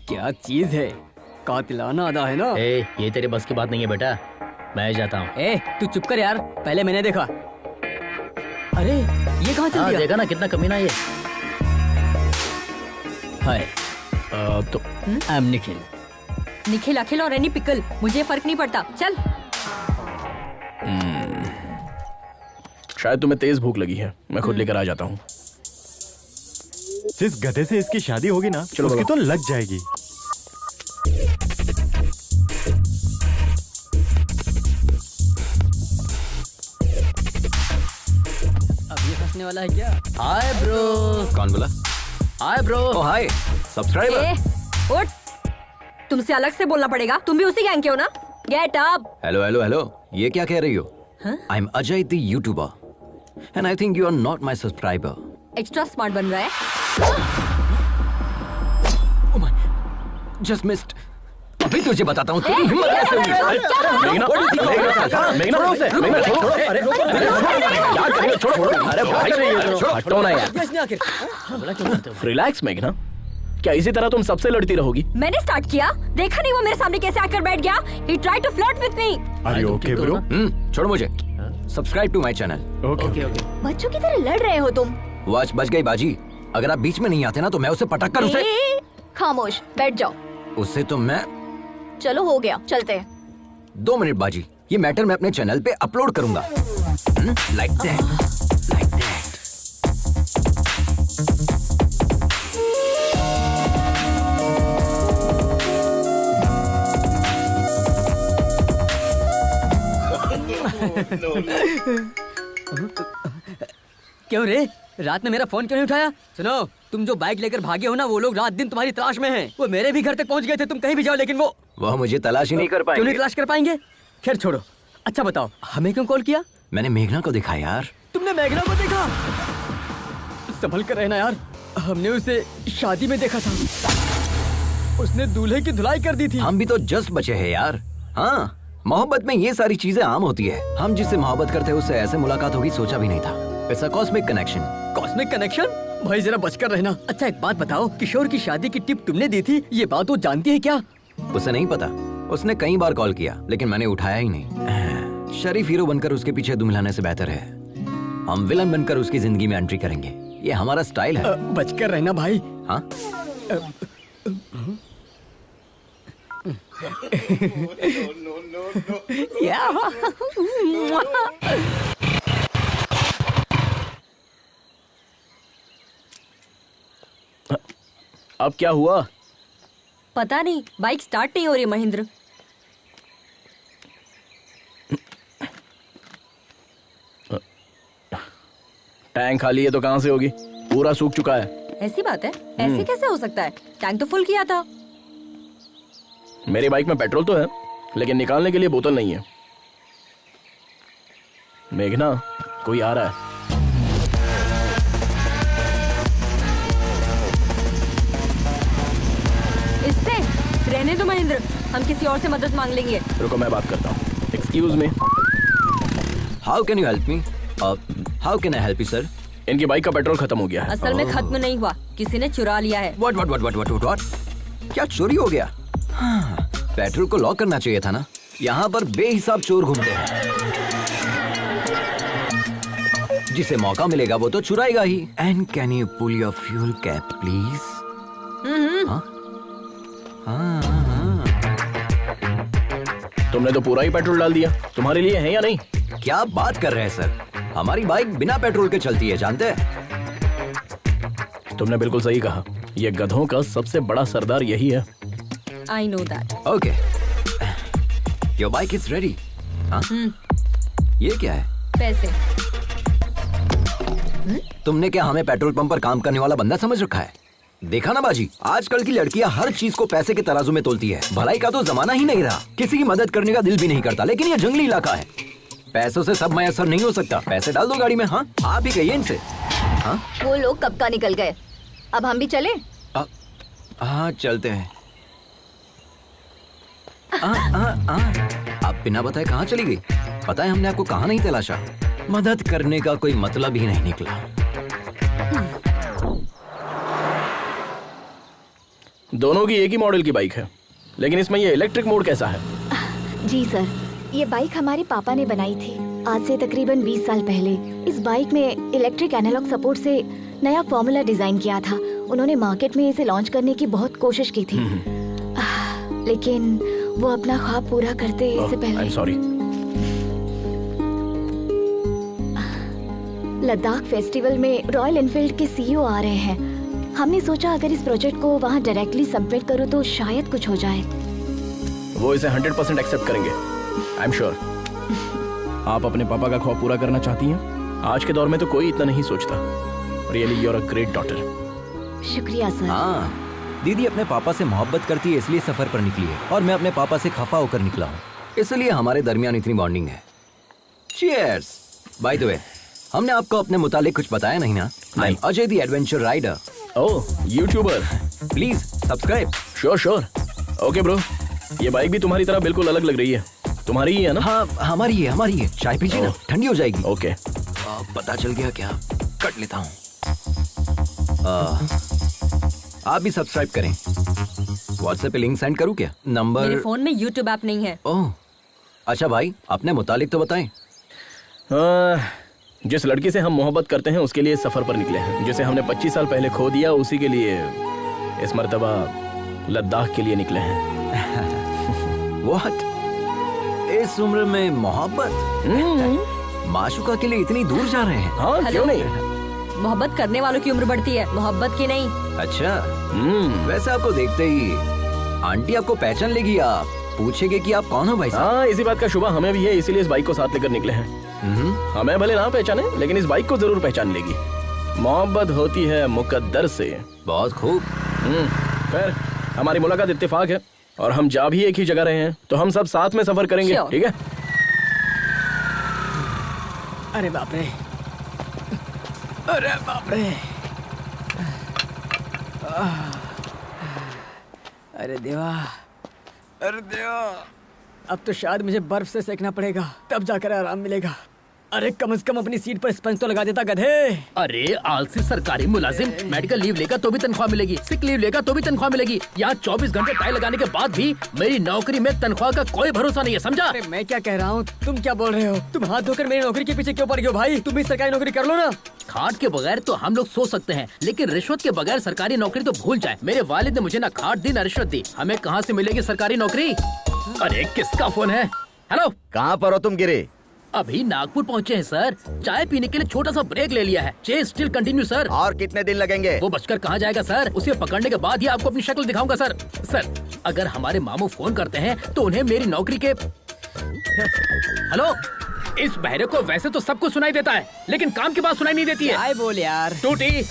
क्या चीज है, कातिलाना अदा है ना। ये तेरे बस की बात नहीं है बेटा, मैं जाता हूँ। तू चुप कर यार, पहले मैंने देखा। अरे ये कहाँ चल गया? देखा ना कितना कमीना ये। हाय तो आई एम निखिल। निखिल, अखिल और एनी पिकल, मुझे फर्क नहीं पड़ता, चल। शायद तुम्हें तेज भूख लगी है, मैं खुद लेकर आ जाता हूँ। जिस गधे से इसकी शादी होगी ना, चलो उसकी तो लग जाएगी। अब ये फंसने वाला है क्या? Hi bro. कौन बोला? Hi bro. Oh hi subscriber. उठ, तुमसे अलग से बोलना पड़ेगा, तुम भी उसी गैंग के हो ना? Get up. Hello hello hello, ये क्या कह रही हो? I am Ajay the YouTuber and I think you are not my subscriber. Extra smart बन रहा है। Oh my, just missed. अभी तुझे बताता हूँ तेरी हिम्मत कैसे हुई। हटो ना यार। रिलैक्स मेघना, क्या इसी तरह तुम सबसे लड़ती रहोगी? मैंने स्टार्ट किया, देखा नहीं वो मेरे सामने कैसे आकर बैठ गया। He tried to flirt with me. Are you okay, bro? छोड़ मुझे। Subscribe to my channel. Okay. बच्चों की तरह लड़ रहे हो तुम। वॉच बच गई बाजी, अगर आप बीच में नहीं आते ना तो मैं उसे पटक कर उसे। खामोश बैठ जाओ। उससे तो मैं। चलो हो गया, चलते हैं। 2 मिनट बाजी, ये मैटर मैं अपने चैनल पे अपलोड करूंगा। Like that, like that. क्यों रे, रात में मेरा फोन क्यों नहीं उठाया? सुनो, तुम जो बाइक लेकर भागे हो ना, वो लोग रात दिन तुम्हारी तलाश में हैं। वो मेरे भी घर तक पहुंच गए थे, तुम कहीं भी जाओ, लेकिन वो मुझे तलाश ही नहीं कर क्यों नहीं तलाश कर पाएंगे? खैर छोड़ो, अच्छा बताओ हमें क्यों कॉल किया? मैंने मेघना को देखा यार। तुमने मेघना को देखा? संभल कर रहना यार, हमने उसे शादी में देखा था, उसने दूल्हे की धुलाई कर दी थी। हम भी तो जस्ट बचे हैं यार। हाँ, मोहब्बत में ये सारी चीजें आम होती है। हम जिससे मोहब्बत करते हैं उससे ऐसे मुलाकात होगी सोचा भी नहीं था। It's a cosmic connection. Cosmic connection? भाई जरा बचकर रहना। अच्छा एक बात बताओ, किशोर की शादी की टिप तुमने दी थी, ये बात वो जानती है क्या? उसे नहीं पता, उसने कई बार कॉल किया लेकिन मैंने उठाया ही नहीं। शरीफ हीरो बनकर उसके पीछे दुम हिलाने से बेहतर है हम विलन बनकर उसकी जिंदगी में एंट्री करेंगे। ये हमारा स्टाइल है। बचकर रहना भाई। हाँ अब क्या हुआ? पता नहीं, बाइक स्टार्ट नहीं हो रही महेंद्र। टैंक खाली है तो कहाँ से होगी? पूरा सूख चुका है। ऐसी बात है? ऐसे कैसे हो सकता है? टैंक तो फुल किया था। मेरी बाइक में पेट्रोल तो है, लेकिन निकालने के लिए बोतल नहीं है। मेघना, कोई आ रहा है। इससे रहने दो महेंद्र, हम किसी और से मदद मांग लेंगे। रुको, मैं बात करता हूँ। Excuse me, how can you help me? How can I help you sir? इनकी बाइक का पेट्रोल खत्म हो गया है। असल में खत्म नहीं हुआ, किसी ने चुरा लिया है। व्हाट? क्या चोरी हो गया? हाँ, पेट्रोल को लॉक करना चाहिए था ना। यहाँ पर बेहिसाब चोर घूमते हैं, जिसे मौका मिलेगा वो तो चुराएगा ही। And can you pull your fuel cap please? तुमने तो पूरा ही पेट्रोल डाल दिया। तुम्हारे लिए है या नहीं? क्या बात कर रहे हैं सर, हमारी बाइक बिना पेट्रोल के चलती है, जानते हैं? तुमने बिल्कुल सही कहा, ये गधों का सबसे बड़ा सरदार यही है। I know that. Okay, your bike is ready. ये क्या है? पैसे। तुमने क्या हमें पेट्रोल पंप पर काम करने वाला बंदा समझ रखा है? देखा ना बाजी, आजकल की लड़कियां हर चीज को पैसे के तराजू में तोलती है। भलाई का तो जमाना ही नहीं रहा, किसी की मदद करने का दिल भी नहीं करता। लेकिन ये जंगली इलाका है, पैसों से सब मैसर नहीं हो सकता। पैसे डाल दो गाड़ी में। हाँ, आप ही कहिए इनसे। हाँ, वो लोग कब का निकल गए, अब हम भी चले? हाँ चलते हैं। आप बिना बताए कहाँ चली गई? पता है हमने आपको कहाँ नहीं तलाशा। मदद करने का कोई मतलब ही नहीं निकला। दोनों की एक ही मॉडल की बाइक है, लेकिन इसमें ये इलेक्ट्रिक मोड कैसा है? जी सर, ये बाइक हमारे पापा ने बनाई थी आज से तकरीबन 20 साल पहले। इस बाइक में इलेक्ट्रिक एनालॉग सपोर्ट से नया फॉर्मूला डिजाइन किया था। उन्होंने मार्केट में इसे लॉन्च करने की बहुत कोशिश की थी, लेकिन वो अपना ख्वाब पूरा करते इससे पहले। सॉरी। लद्दाख फेस्टिवल में रॉयल एनफील्ड के सीईओ आ रहे हैं। हमने सोचा अगर इस प्रोजेक्ट को वहाँ डायरेक्टली सबमिट करूँ तो शायद कुछ हो जाए। वो इसे 100% एक्सेप्ट करेंगे, आई एम श्योर। आप अपने पापा का ख्वाब पूरा करना चाहती हैं? आज के दौर में तो कोई इतना नहीं सोचता। Really you are a great daughter. शुक्रिया सर। हाँ, दीदी अपने पापा से मोहब्बत करती है, इसलिए सफर पर निकली है, और मैं अपने पापा से खफा होकर निकला हूँ, इसलिए हमारे दरमियान इतनी बॉन्डिंग है। चीयर्स। बाय द वे, हमने आपको अपने मुतालिक कुछ बताया नहीं ना? I am Ajay the adventure rider. Oh, YouTuber. Please subscribe. Sure. Okay bro, ये बाइक भी तुम्हारी तरह बिल्कुल अलग लग रही है। तुम्हारी ही है ना? हाँ, हमारी है। चाय पीजिए ना, ठंडी हो जाएगी। ओके। पता चल गया क्या? कट लेता हूँ। आप भी सब्सक्राइब करें। व्हाट्सएप पे लिंक सेंड करूँ क्या? नंबर? मेरे फोन में यूट्यूब ऐप नहीं है। ओह, अच्छा भाई, अपने मुतालिक तो बताएं। जिस लड़की से हम मोहब्बत करते हैं उसके लिए सफर पर निकले हैं। जिसे हमने 25 साल पहले खो दिया, उसी के लिए इस मर्तबा लद्दाख के लिए निकले हैं। What? इस उम्र में मोहब्बत? माशुका के लिए इतनी दूर जा रहे हैं? हाँ, क्यों नहीं? मोहब्बत करने वालों की उम्र बढ़ती है, मोहब्बत की नहीं। अच्छा। वैसे आपको देखते ही आंटी आपको पहचान लेगी, आप पूछेगी कि आप कौन हो भाई साहब। हाँ, इसी बात का शुबा हमें भी है, इसीलिए इस बाइक को साथ लेकर निकले हैं। हमें भले ना पहचाने, लेकिन इस बाइक को जरूर पहचान लेगी। मोहब्बत होती है मुकद्दर से। बहुत खूब। खैर, हमारी मुलाकात इत्तेफाक है, और हम जा भी एक ही जगह रहे हैं, तो हम सब साथ में सफर करेंगे, ठीक है? अरे बाप रे, अरे बाप रे, अरे देवा, अरे देवा, अब तो शायद मुझे बर्फ से सेकना पड़ेगा, तब जाकर आराम मिलेगा। अरे कम से कम अपनी सीट पर स्पंज तो लगा देता गधे। अरे आलसी सरकारी मुलाजिम, मेडिकल लीव लेगा तो भी तनख्वाह मिलेगी, सिक लीव लेगा तो भी तनख्वाह मिलेगी। यहाँ 24 घंटे टाई लगाने के बाद भी मेरी नौकरी में तनख्वाह का कोई भरोसा नहीं है, समझा? अरे मैं क्या कह रहा हूँ, तुम क्या बोल रहे हो? तुम हाथ धोकर मेरी नौकरी के पीछे क्यों पड़ गए हो भाई? तुम भी सरकारी नौकरी कर लो ना। खाट के बगैर तो हम लोग सोच सकते हैं, लेकिन रिश्वत के बगैर सरकारी नौकरी तो भूल जाए। मेरे वालिद ने मुझे ना खाट दी ना रिश्वत दी, हमें कहाँ से मिलेगी सरकारी नौकरी? अरे किसका फोन है? हेलो, कहाँ पर हो तुम गिरे? अभी नागपुर पहुँचे हैं सर। चाय पीने के लिए छोटा सा ब्रेक ले लिया है। Chase still continue sir. और कितने दिन लगेंगे? वो बचकर कहाँ जाएगा सर, उसे पकड़ने के बाद ही आपको अपनी शक्ल दिखाऊंगा सर। सर अगर हमारे मामू फोन करते हैं तो उन्हें मेरी नौकरी के हेलो, इस बहरे को वैसे तो सब कुछ सुनाई देता है लेकिन काम की बात सुनाई नहीं देती है। आए बोल यार। टूटी।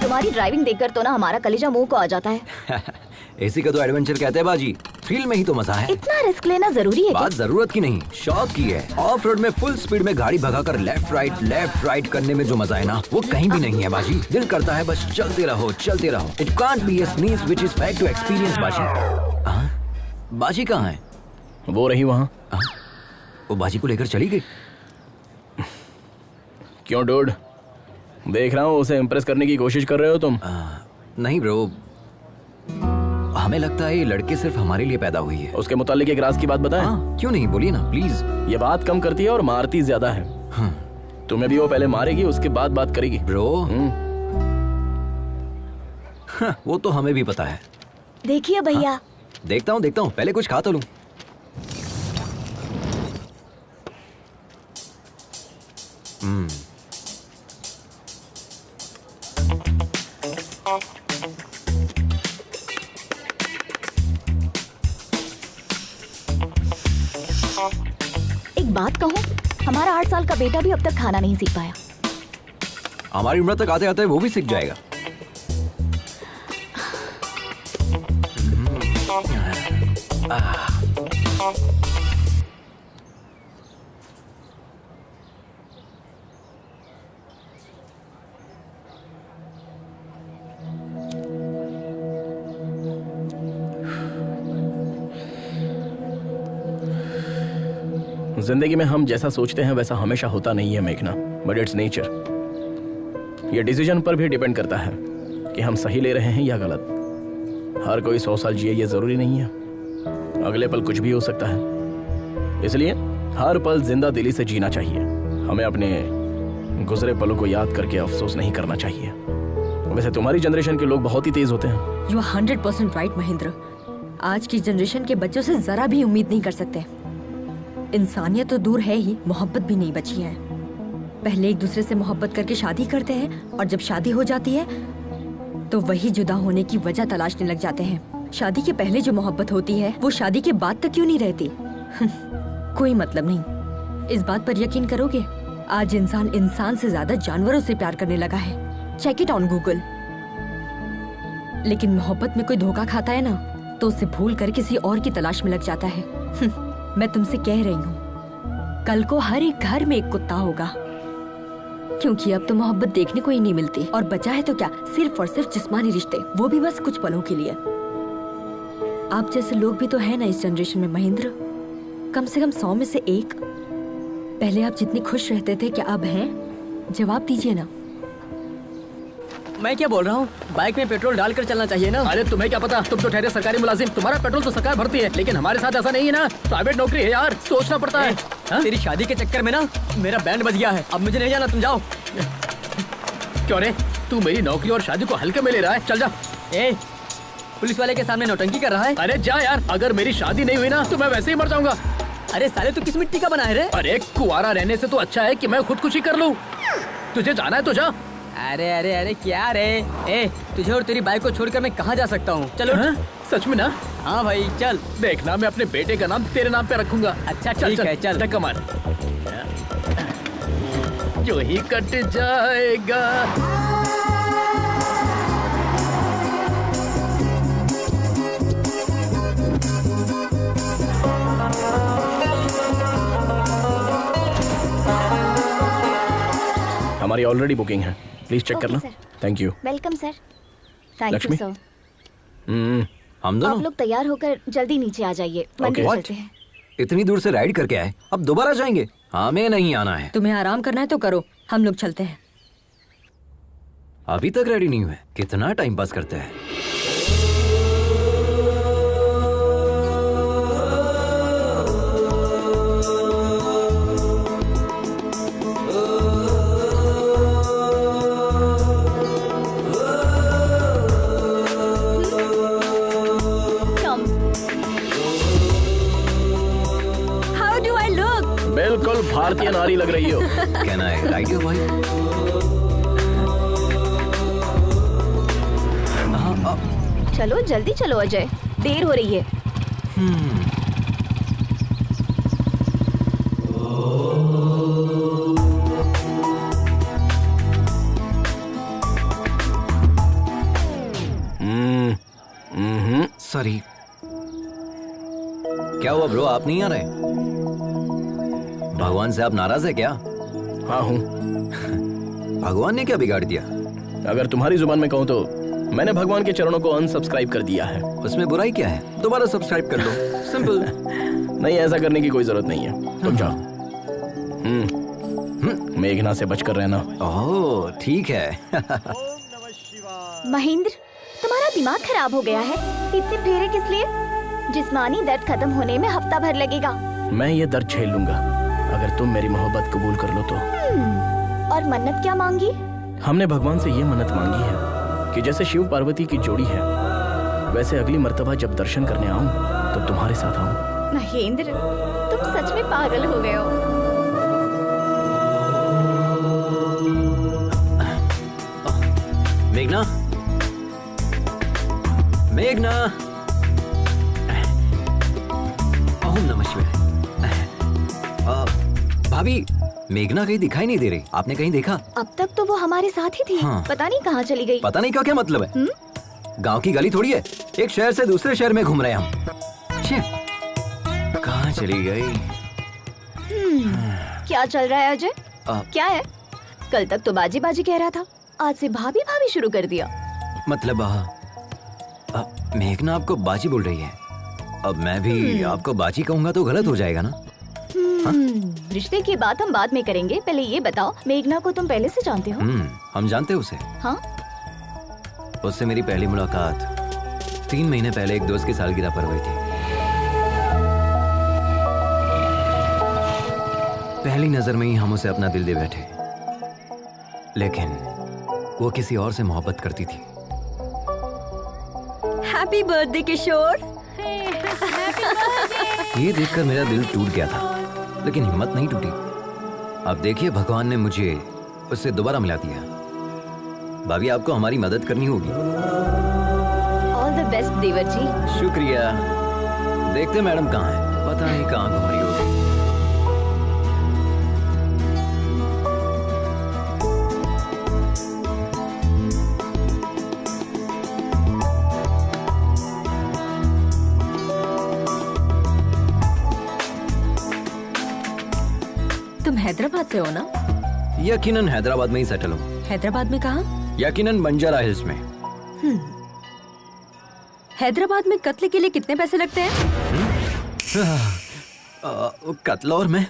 तुम्हारी ड्राइविंग देखकर तो ना हमारा कलेजा मुंह को आ जाता है। इसी का तो एडवेंचर कहते हैं बाजी। थ्रिल में ही तो मजा है। इतना रिस्क लेना जरूरी है क्या? बात जरूरत की नहीं, शौक की है। ऑफ रोड में फुल स्पीड में गाड़ी भगाकर लेफ्ट राइट करने में जो मजा है ना, वो कहीं भी नहीं है बाजी। दिल करता है बस चलते रहो। It can't be a sneeze which is fact to experience बाजी। बाजी कहाँ है? वो रही वहाँ। वो बाजी को लेकर चली गई। क्यों डूड, देख रहा हूँ उसे इम्प्रेस करने की कोशिश कर रहे हो तुम। नहीं ब्रो, हमें लगता है ये लड़के सिर्फ हमारे लिए पैदा हुई है। उसके मुतालिक एक राज की बात बताएं? क्यों नहीं, बोलिए ना प्लीज। ये बात कम करती है और मारती ज्यादा है। तुम्हें भी वो पहले मारेगी, उसके बाद बात करेगी। ब्रो वो तो हमें भी पता है। देखिए भैया। देखता हूँ, पहले कुछ खा तो लूं। एक बात कहूँ, हमारा 8 साल का बेटा भी अब तक खाना नहीं सीख पाया। हमारी उम्र तक आते आते वो भी सीख जाएगा। जिंदगी में हम जैसा सोचते हैं वैसा हमेशा होता नहीं है मेघना, बट इट्स नेचर। ये डिसीजन पर भी डिपेंड करता है कि हम सही ले रहे हैं या गलत। हर कोई 100 साल जिए ये जरूरी नहीं है, अगले पल कुछ भी हो सकता है। इसलिए हर पल जिंदा दिली से जीना चाहिए। हमें अपने गुजरे पलों को याद करके अफसोस नहीं करना चाहिए। वैसे तुम्हारी जनरेशन के लोग बहुत ही तेज होते हैं। You are 100% right Mahendra. आज की जनरेशन के बच्चों से जरा भी उम्मीद नहीं कर सकते। इंसानियत तो दूर है ही, मोहब्बत भी नहीं बची है। पहले एक दूसरे से मोहब्बत करके शादी करते हैं और जब शादी हो जाती है तो वही जुदा होने की वजह तलाशने लग जाते हैं। शादी के पहले जो मोहब्बत होती है वो शादी के बाद तक क्यों नहीं रहती? कोई मतलब नहीं। इस बात पर यकीन करोगे, आज इंसान से ज्यादा जानवरों से प्यार करने लगा है। Check it on Google. लेकिन मोहब्बत में कोई धोखा खाता है ना, तो उसे भूल कर किसी और की तलाश में लग जाता है। मैं तुमसे कह रही हूँ, कल को हर एक घर में एक कुत्ता होगा, क्योंकि अब तो मोहब्बत देखने को ही नहीं मिलती। और बचा है तो क्या, सिर्फ और सिर्फ जिस्मानी रिश्ते, वो भी बस कुछ पलों के लिए। आप जैसे लोग भी तो है ना इस जनरेशन में महेंद्र, कम से कम 100 में से एक। पहले आप जितनी खुश रहते थे, क्या अब हैं? जवाब दीजिए ना। मैं क्या बोल रहा हूँ, बाइक में पेट्रोल डालकर चलना चाहिए ना। अरे तुम्हें क्या पता, तुम तो ठहरे सरकारी मुलाजिम, तुम्हारा पेट्रोल तो सरकार भरती है, लेकिन हमारे साथ ऐसा नहीं है ना। प्राइवेट नौकरी है यार, सोचना पड़ता है। तेरी शादी के चक्कर में ना मेरा बैंड बज गया है। अब मुझे नहीं जाना, तुम जाओ। क्यों रे, तू मेरी नौकरी और शादी को हल्के में ले रहा है? चल जा। पुलिस वाले के सामने नौटंकी कर रहा है। अरे जा यार, अगर मेरी शादी नहीं हुई ना तो मैं वैसे ही मर जाऊंगा। अरे साले तू किस मिट्टी का बना है रे? अरे कुआरा रहने से तो अच्छा है कि मैं खुदकुशी कर लूं। तुझे जाना है तो जा। अरे अरे अरे क्या रे, तुझे और तेरी बाइक को छोड़कर मैं कहाँ जा सकता हूँ? चलो। सच में ना? हाँ भाई चल। देखना, मैं अपने बेटे का नाम तेरे नाम पे रखूंगा। अच्छा ठीक है, चल। धक्का मार। जो ही कट जाएगा। हमारी ऑलरेडी बुकिंग है, प्लीज चेक करना। Thank you. Welcome sir. Thank you sir. हम दोनों आप लोग तैयार होकर जल्दी नीचे आ जाइए, मंदिर चलते हैं। इतनी दूर से राइड करके आए, अब दोबारा जाएंगे? हमें नहीं आना है। तुम्हें आराम करना है तो करो, हम लोग चलते हैं। अभी तक रेडी नहीं हुए, कितना टाइम पास करते हैं। बिल्कुल भारतीय नारी लग रही हो। Can I ride your bike? चलो जल्दी चलो अजय, देर हो रही है। सॉरी। क्या हुआ ब्रो, आप नहीं आ रहे? भगवान से आप नाराज है क्या? हाँ हूँ। भगवान ने क्या बिगाड़ दिया? अगर तुम्हारी जुबान में कहूँ तो मैंने भगवान के चरणों को अनसब्सक्राइब कर दिया है। उसमें बुराई क्या है? दोबारा सब्सक्राइब कर लो, सिंपल। नहीं, ऐसा करने की कोई जरूरत नहीं है, तुम जाओ। मेघना से बचकर रहना। ओह ठीक है। महेंद्र, तुम्हारा दिमाग खराब हो गया है। इतने फेरे किस लिए? जिस्मानी दर्द खत्म होने में हफ्ता भर लगेगा। मैं ये दर्द झेल लूंगा अगर तुम मेरी मोहब्बत कबूल कर लो तो। और मन्नत क्या मांगी? हमने भगवान से ये मन्नत मांगी है कि जैसे शिव पार्वती की जोड़ी है वैसे अगली मर्तबा जब दर्शन करने आऊं तो तुम्हारे साथ आऊं। महेंद्र, तुम सच में पागल हो गए हो। मेघना, मेघना, ओम नमः शिवाय। भाभी, मेघना कहीं दिखाई नहीं दे रही, आपने कहीं देखा? अब तक तो वो हमारे साथ ही थी। हाँ। पता नहीं कहाँ चली गई। पता नहीं का क्या मतलब है? गांव की गली थोड़ी है, एक शहर से दूसरे शहर में घूम रहे हैं हम। कहाँ चली गई? क्या चल रहा है अजय? क्या है? कल तक तो बाजी बाजी कह रहा था, आज से भाभी भाभी शुरू कर दिया। मतलब मेघना आपको बाजी बोल रही है, अब मैं भी आपको बाजी कहूँगा तो गलत हो जाएगा ना? रिश्ते की बात हम बाद में करेंगे, पहले ये बताओ मेघना को तुम पहले से जानते हो? हम जानते हैं उसे। हाँ? उससे मेरी पहली मुलाकात 3 महीने पहले एक दोस्त की सालगिरह पर हुई थी। पहली नजर में ही हम उसे अपना दिल दे बैठे, लेकिन वो किसी और से मोहब्बत करती थी। हैप्पी बर्थडे किशोर। ये देखकर मेरा दिल टूट गया था, लेकिन हिम्मत नहीं टूटी। अब देखिए, भगवान ने मुझे उससे दोबारा मिला दिया। भाभी, आपको हमारी मदद करनी होगी। ऑल द बेस्ट देवर जी। शुक्रिया। देखते मैडम कहाँ है, पता नहीं कहाँ घूम रही होगी। तुम हैदराबाद से हो ना? यकीनन हैदराबाद में ही सेटल हूँ। हैदराबाद में कहाँ? यकीनन बंजारा हिल्स में। हैदराबाद में कत्ल के लिए कितने पैसे लगते हैं? कत्ल और मैं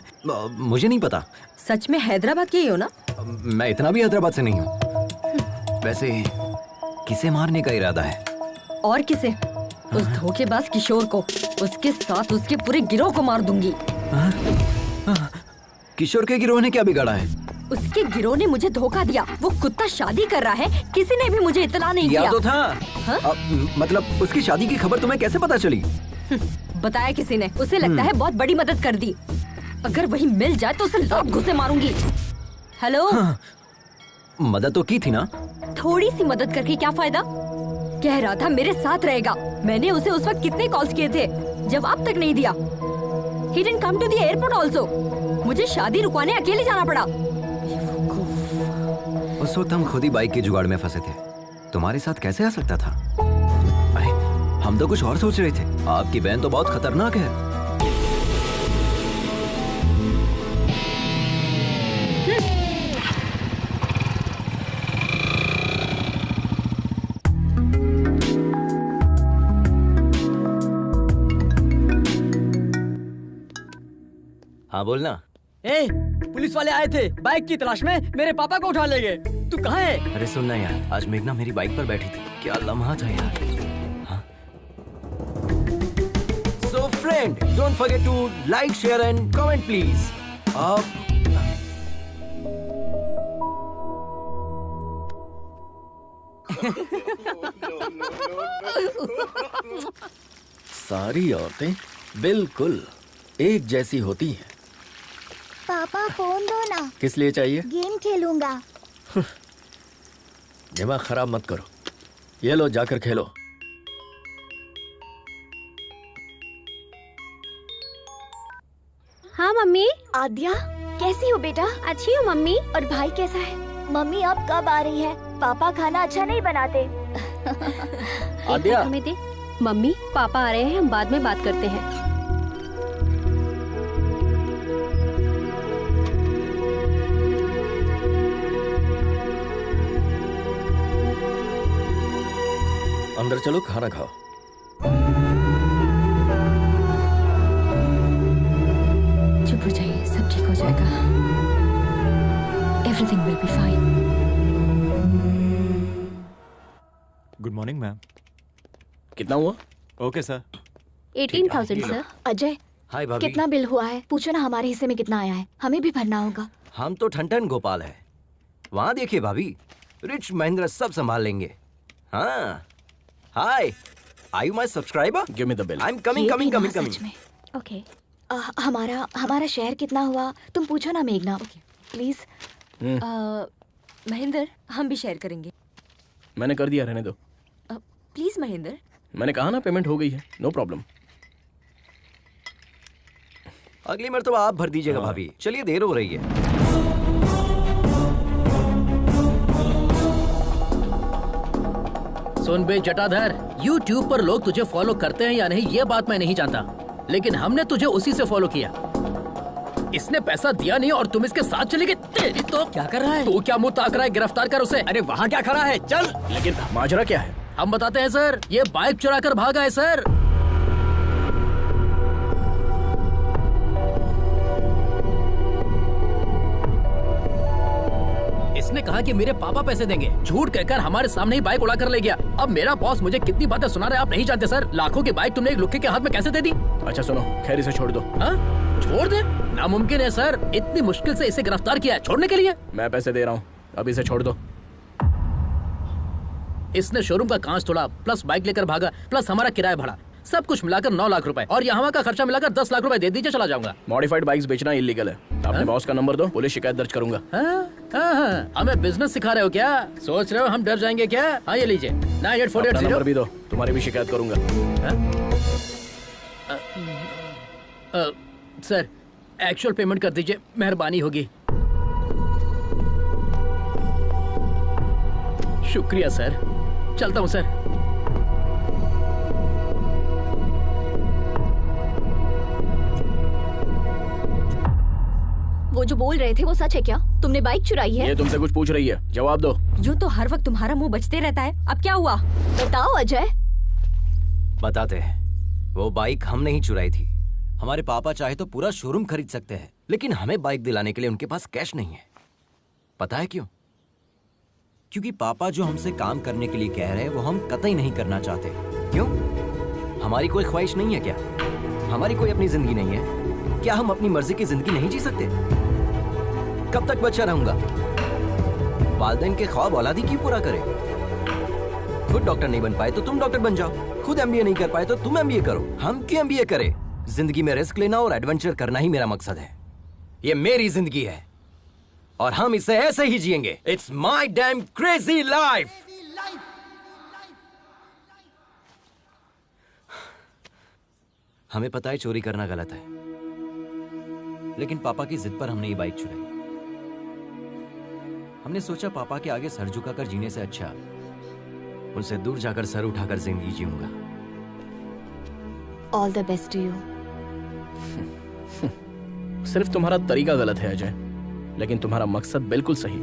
मुझे नहीं पता। सच में हैदराबाद के ही हो ना? मैं इतना भी हैदराबाद से नहीं हूँ। वैसे किसे मारने का इरादा है? और किसे? उस धोखेबाज किशोर को, उसके साथ उसके पूरे गिरोह को मार दूंगी। किशोर के गिरोह ने क्या बिगाड़ा है? उसके गिरोह ने मुझे धोखा दिया। वो कुत्ता शादी कर रहा है, किसी ने भी मुझे इतला नहीं दिया। तो था। मतलब उसकी शादी की खबर तुम्हें कैसे पता चली? बताया किसी ने। उसे लगता है बहुत बड़ी मदद कर दी। अगर वही मिल जाए तो उसे लात घुसे मारूंगी। हेलो? मदद तो की थी ना? थोड़ी सी मदद करके क्या फायदा? कह रहा था मेरे साथ रहेगा। मैंने उसे उस वक्त कितने कॉल्स किए थे, जवाब तक नहीं दिया। He didn't come to the airport also. मुझे शादी रुकवाने अकेले जाना पड़ा। उस वक्त हम खुद ही बाइक के जुगाड़ में फंसे थे। तुम्हारे साथ कैसे आ सकता था? अरे हम तो कुछ और सोच रहे थे। आपकी बहन तो बहुत खतरनाक है। हाँ बोलना। ए, पुलिस वाले आए थे बाइक की तलाश में, मेरे पापा को उठा ले गए। तू कहाँ है? अरे सुनना यार, आज मेघना मेरी बाइक पर बैठी थी। क्या लम्हा था यार। हाँ? So friend, don't forget to like, share and comment please. सारी औरतें बिल्कुल एक जैसी होती हैं, पापा फोन दो ना, किस लिए चाहिए? गेम खेलूंगा। दिमाग खराब मत करो, ये लो जाकर खेलो। हाँ मम्मी। आद्या कैसी हो बेटा? अच्छी हूँ मम्मी। और भाई कैसा है? मम्मी अब कब आ रही है? पापा खाना अच्छा नहीं बनाते। आद्या। हमें दे। मम्मी पापा आ रहे हैं, हम बाद में बात करते हैं। अंदर चलो, खाना खाओ। चुप हो जाइए, सब ठीक हो जाएगा। Everything will be fine. Good morning ma'am. कितना हुआ? Okay sir. 18,000 सर। अजय हाय भाभी। कितना बिल हुआ है? पूछो ना हमारे हिस्से में कितना आया है, हमें भी भरना होगा। हम तो ठन गोपाल है। वहाँ देखिए भाभी, रिच महेंद्र सब संभाल लेंगे। हाँ। Hi, are you my subscriber? Give me the bill. I am coming coming coming such coming. में। ओके। हमारा शेयर कितना हुआ तुम पूछो ना मेघना, प्लीज। महेंद्र, हम भी शेयर करेंगे। मैंने कर दिया, रहने दो। प्लीज महेंद्र। मैंने कहा ना पेमेंट हो गई है, नो प्रॉब्लम। अगली मर्तबा आप भर दीजिएगा भाभी। चलिए देर हो रही है। सुन बे जटाधर, YouTube पर लोग तुझे फॉलो करते हैं या नहीं ये बात मैं नहीं जानता, लेकिन हमने तुझे उसी से फॉलो किया। इसने पैसा दिया नहीं और तुम इसके साथ चले गए। तेरी तो क्या कर रहा है? तू क्या मुंह ताक रहा है? गिरफ्तार कर उसे। अरे वहाँ क्या खड़ा है? चल। लेकिन माजरा क्या है? हम बताते हैं सर, ये बाइक चुरा कर भागा है सर। इसने कहा कि मेरे पापा पैसे देंगे, झूठ कहकर हमारे सामने ही बाइक उड़ा कर ले गया। अब मेरा बॉस मुझे कितनी बातें सुना रहा है आप नहीं जानते सर। लाखों की बाइक तुमने एक लुक्के के हाथ में कैसे दे दी? अच्छा सुनो, खैर इसे छोड़ दो। हाँ? छोड़ दे? नामुमकिन है सर, इतनी मुश्किल से इसे गिरफ्तार किया है, छोड़ने के लिए? मैं पैसे दे रहा हूँ, अब इसे छोड़ दो। इसने शोरूम का कांच तोड़ा, प्लस बाइक लेकर भागा, प्लस हमारा किराया भरा, सब कुछ मिलाकर 9 लाख रुपए, और यहाँ का खर्चा मिलाकर 10 लाख रुपए दे दीजिए, चला जाऊंगा। मॉडिफाइड बाइक्स बेचना इलीगल है। अपने बॉस का नंबर दो, पुलिस शिकायत दर्ज करूंगा। हमें बिजनेस सिखा रहे हो क्या? सोच रहे हो हम डर जाएंगे क्या? हाँ ये लीजिए, 9848 नंबर भी दो, तुम्हारी भी शिकायत करूंगा। सर एक्चुअल पेमेंट कर दीजिए, मेहरबानी होगी। शुक्रिया सर, चलता हूँ सर। वो जो बोल रहे थे वो सच है क्या? तुमने बाइक चुराई है? ये तुमसे कुछ पूछ रही है, जवाब दो। यूँ तो हर वक्त तुम्हारा मुंह बचते रहता है, अब क्या हुआ? बताओ अजय। बताते हैं। वो बाइक हम नहीं चुराई थी। हमारे पापा चाहे तो पूरा शोरूम खरीद सकते हैं, लेकिन हमें बाइक दिलाने के लिए उनके पास कैश नहीं है। पता है क्यों? क्योंकि पापा जो हमसे काम करने के लिए कह रहे हैं वो हम कतई नहीं करना चाहते। क्यों? हमारी कोई ख्वाहिश नहीं है क्या? हमारी कोई अपनी जिंदगी नहीं है क्या? हम अपनी मर्जी की जिंदगी नहीं जी सकते? कब तक बच्चा रहूंगा? वालिदैन के ख्वाब औलादी क्यों पूरा करे? खुद डॉक्टर नहीं बन पाए तो तुम डॉक्टर बन जाओ, खुद एमबीए नहीं कर पाए तो तुम एमबीए करो। हम क्यों एमबीए करें? जिंदगी में रिस्क लेना और एडवेंचर करना ही मेरा मकसद है। ये मेरी जिंदगी है और हम इसे ऐसे ही जिएंगे। It's my dam crazy life. हमें पता है चोरी करना गलत है, लेकिन पापा की जिद पर हमने ये बाइक चुराई। हमने सोचा पापा के आगे सर झुकाकर जीने से अच्छा उनसे दूर जाकर सर उठाकर जिंदगी जीऊंगा। All the best to you. सिर्फ तुम्हारा तरीका गलत है अजय, लेकिन तुम्हारा मकसद बिल्कुल सही।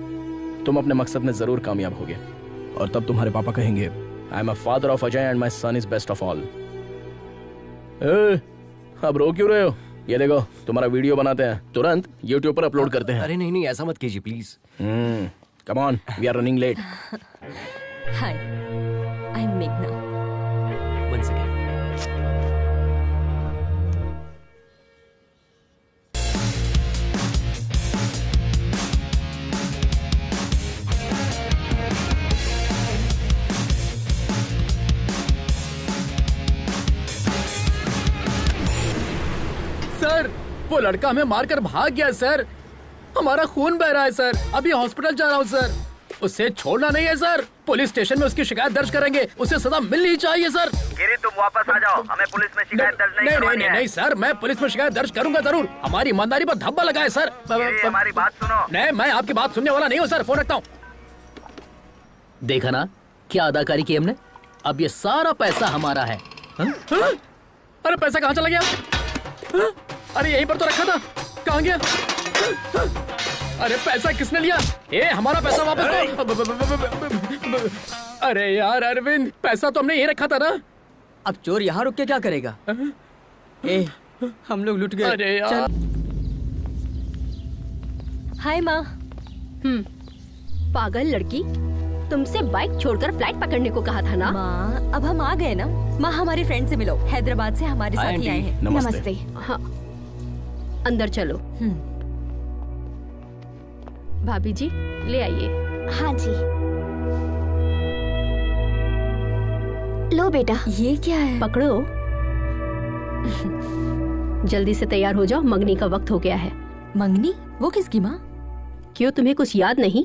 तुम अपने मकसद में जरूर कामयाब होगे और तब तुम्हारे पापा कहेंगे I am a father of Ajay and my son is best of all. अब रो क्यों रहे हो? ये देखो तुम्हारा वीडियो बनाते हैं, तुरंत YouTube पर अपलोड करते हैं। अरे नहीं नहीं, ऐसा मत कीजिए please. Come on, we are running late. Hi, I am मेघना। One second. वो लड़का हमें मारकर भाग गया सर। हमारा खून बह रहा है सर। अभी हॉस्पिटल जा रहा हूँ सर। उसे छोड़ना नहीं है सर। पुलिस स्टेशन में उसकी शिकायत दर्ज करेंगे। उसे सजा मिलनी चाहिए सर। गिरी तुम वापस आ जाओ, हमें पुलिस में शिकायत दर्ज नहीं करवानी है। नहीं सर, मैं पुलिस में शिकायत दर्ज करूंगा जरूर। हमारी ईमानदारी पर धब्बा लगा है सर। हमारी बात सुनो। नहीं, मैं आपकी बात सुनने वाला नहीं हूँ सर। फोन रखता हूँ। देखा ना क्या अदाकारी की हमने। अब ये सारा पैसा हमारा है। अरे पैसा कहाँ चला गया? अरे यहीं पर तो रखा था, कहाँ गया? अरे पैसा किसने लिया? हमारा पैसा वापस दो। अरे यार अरविंद, पैसा तो हमने यहीं रखा था ना। अब चोर यहाँ रुक के क्या करेगा? हम लोग लुट गए। अरे यार। हाय माँ। पागल लड़की, तुमसे बाइक छोड़कर फ्लाइट पकड़ने को कहा था ना। माँ अब हम आ गए ना। माँ हमारे फ्रेंड से मिलो, हैदराबाद से हमारे साथ ही आए हैं। नमस्ते। हाँ, अंदर चलो। भाभी जी ले आइए। हाँ जी। लो बेटा। ये क्या है? पकड़ो। जल्दी से तैयार हो जाओ, मंगनी का वक्त हो गया है। मंगनी? वो किसकी माँ? क्यों, तुम्हें कुछ याद नहीं?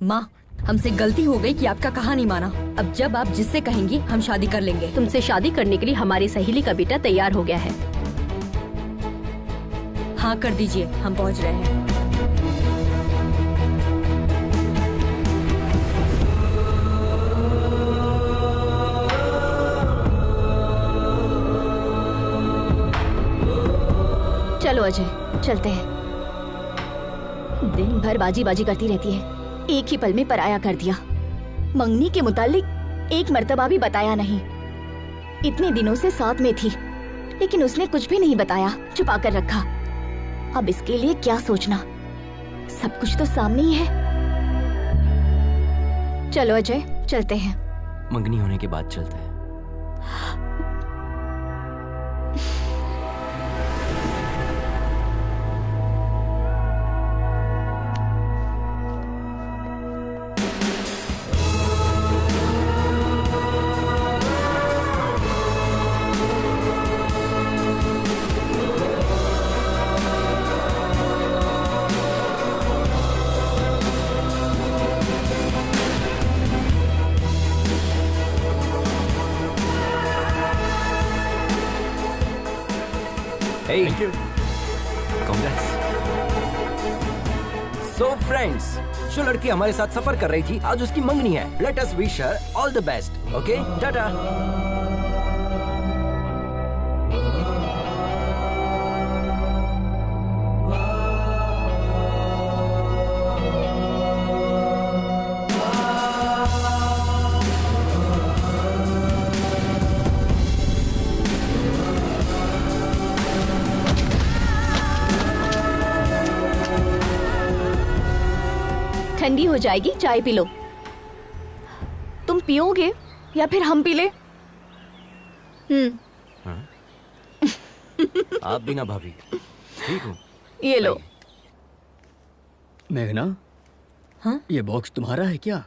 माँ हमसे गलती हो गई कि आपका कहा नहीं माना। अब जब आप जिससे कहेंगी हम शादी कर लेंगे। तुमसे शादी करने के लिए हमारी सहेली का बेटा तैयार हो गया है। हाँ कर दीजिए, हम पहुँच रहे हैं। चलो अजय, चलते हैं। दिन भर बाजी बाजी करती रहती है, एक ही पल में पराया कर दिया। मंगनी के मुतालिक एक मर्तबा भी बताया नहीं। इतने दिनों से साथ में थी, लेकिन उसने कुछ भी नहीं बताया, छुपा कर रखा। अब इसके लिए क्या सोचना, सब कुछ तो सामने ही है। चलो अजय, चलते हैं। मंगनी होने के बाद चलते हैं। Hey, thank you. Congrats. So friends, जो लड़की हमारे साथ सफर कर रही थी, आज उसकी मंगनी है। Let us wish her all the best. Okay? Tata. ठंडी हो जाएगी, चाय पी लो। तुम पियोगे या फिर हम पी ले? आप भी ना भाभी, ठीक हूँ। ये लो। मेघना, हाँ? ये बॉक्स तुम्हारा है क्या?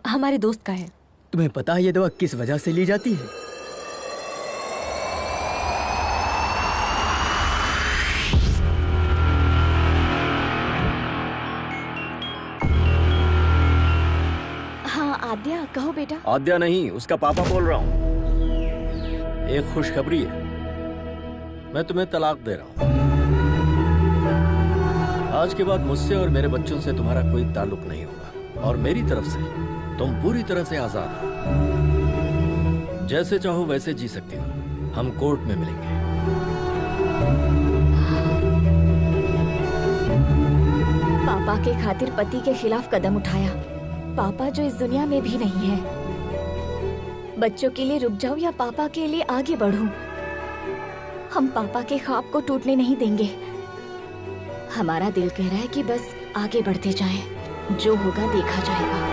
हमारे दोस्त का है। तुम्हें पता है ये दवा किस वजह से ली जाती है? आद्या, कहो बेटा। आद्या नहीं, उसका पापा बोल रहा हूँ। एक खुशखबरी है, मैं तुम्हें तलाक दे रहा हूँ। आज के बाद मुझसे और मेरे बच्चों से तुम्हारा कोई ताल्लुक नहीं होगा, और मेरी तरफ से तुम पूरी तरह से आजाद हो। जैसे चाहो वैसे जी सकती हो। हम कोर्ट में मिलेंगे। पापा के खातिर पति के खिलाफ कदम उठाया। पापा जो इस दुनिया में भी नहीं है। बच्चों के लिए रुक जाऊं या पापा के लिए आगे बढ़ूं? हम पापा के ख्वाब को टूटने नहीं देंगे। हमारा दिल कह रहा है कि बस आगे बढ़ते जाएं, जो होगा देखा जाएगा।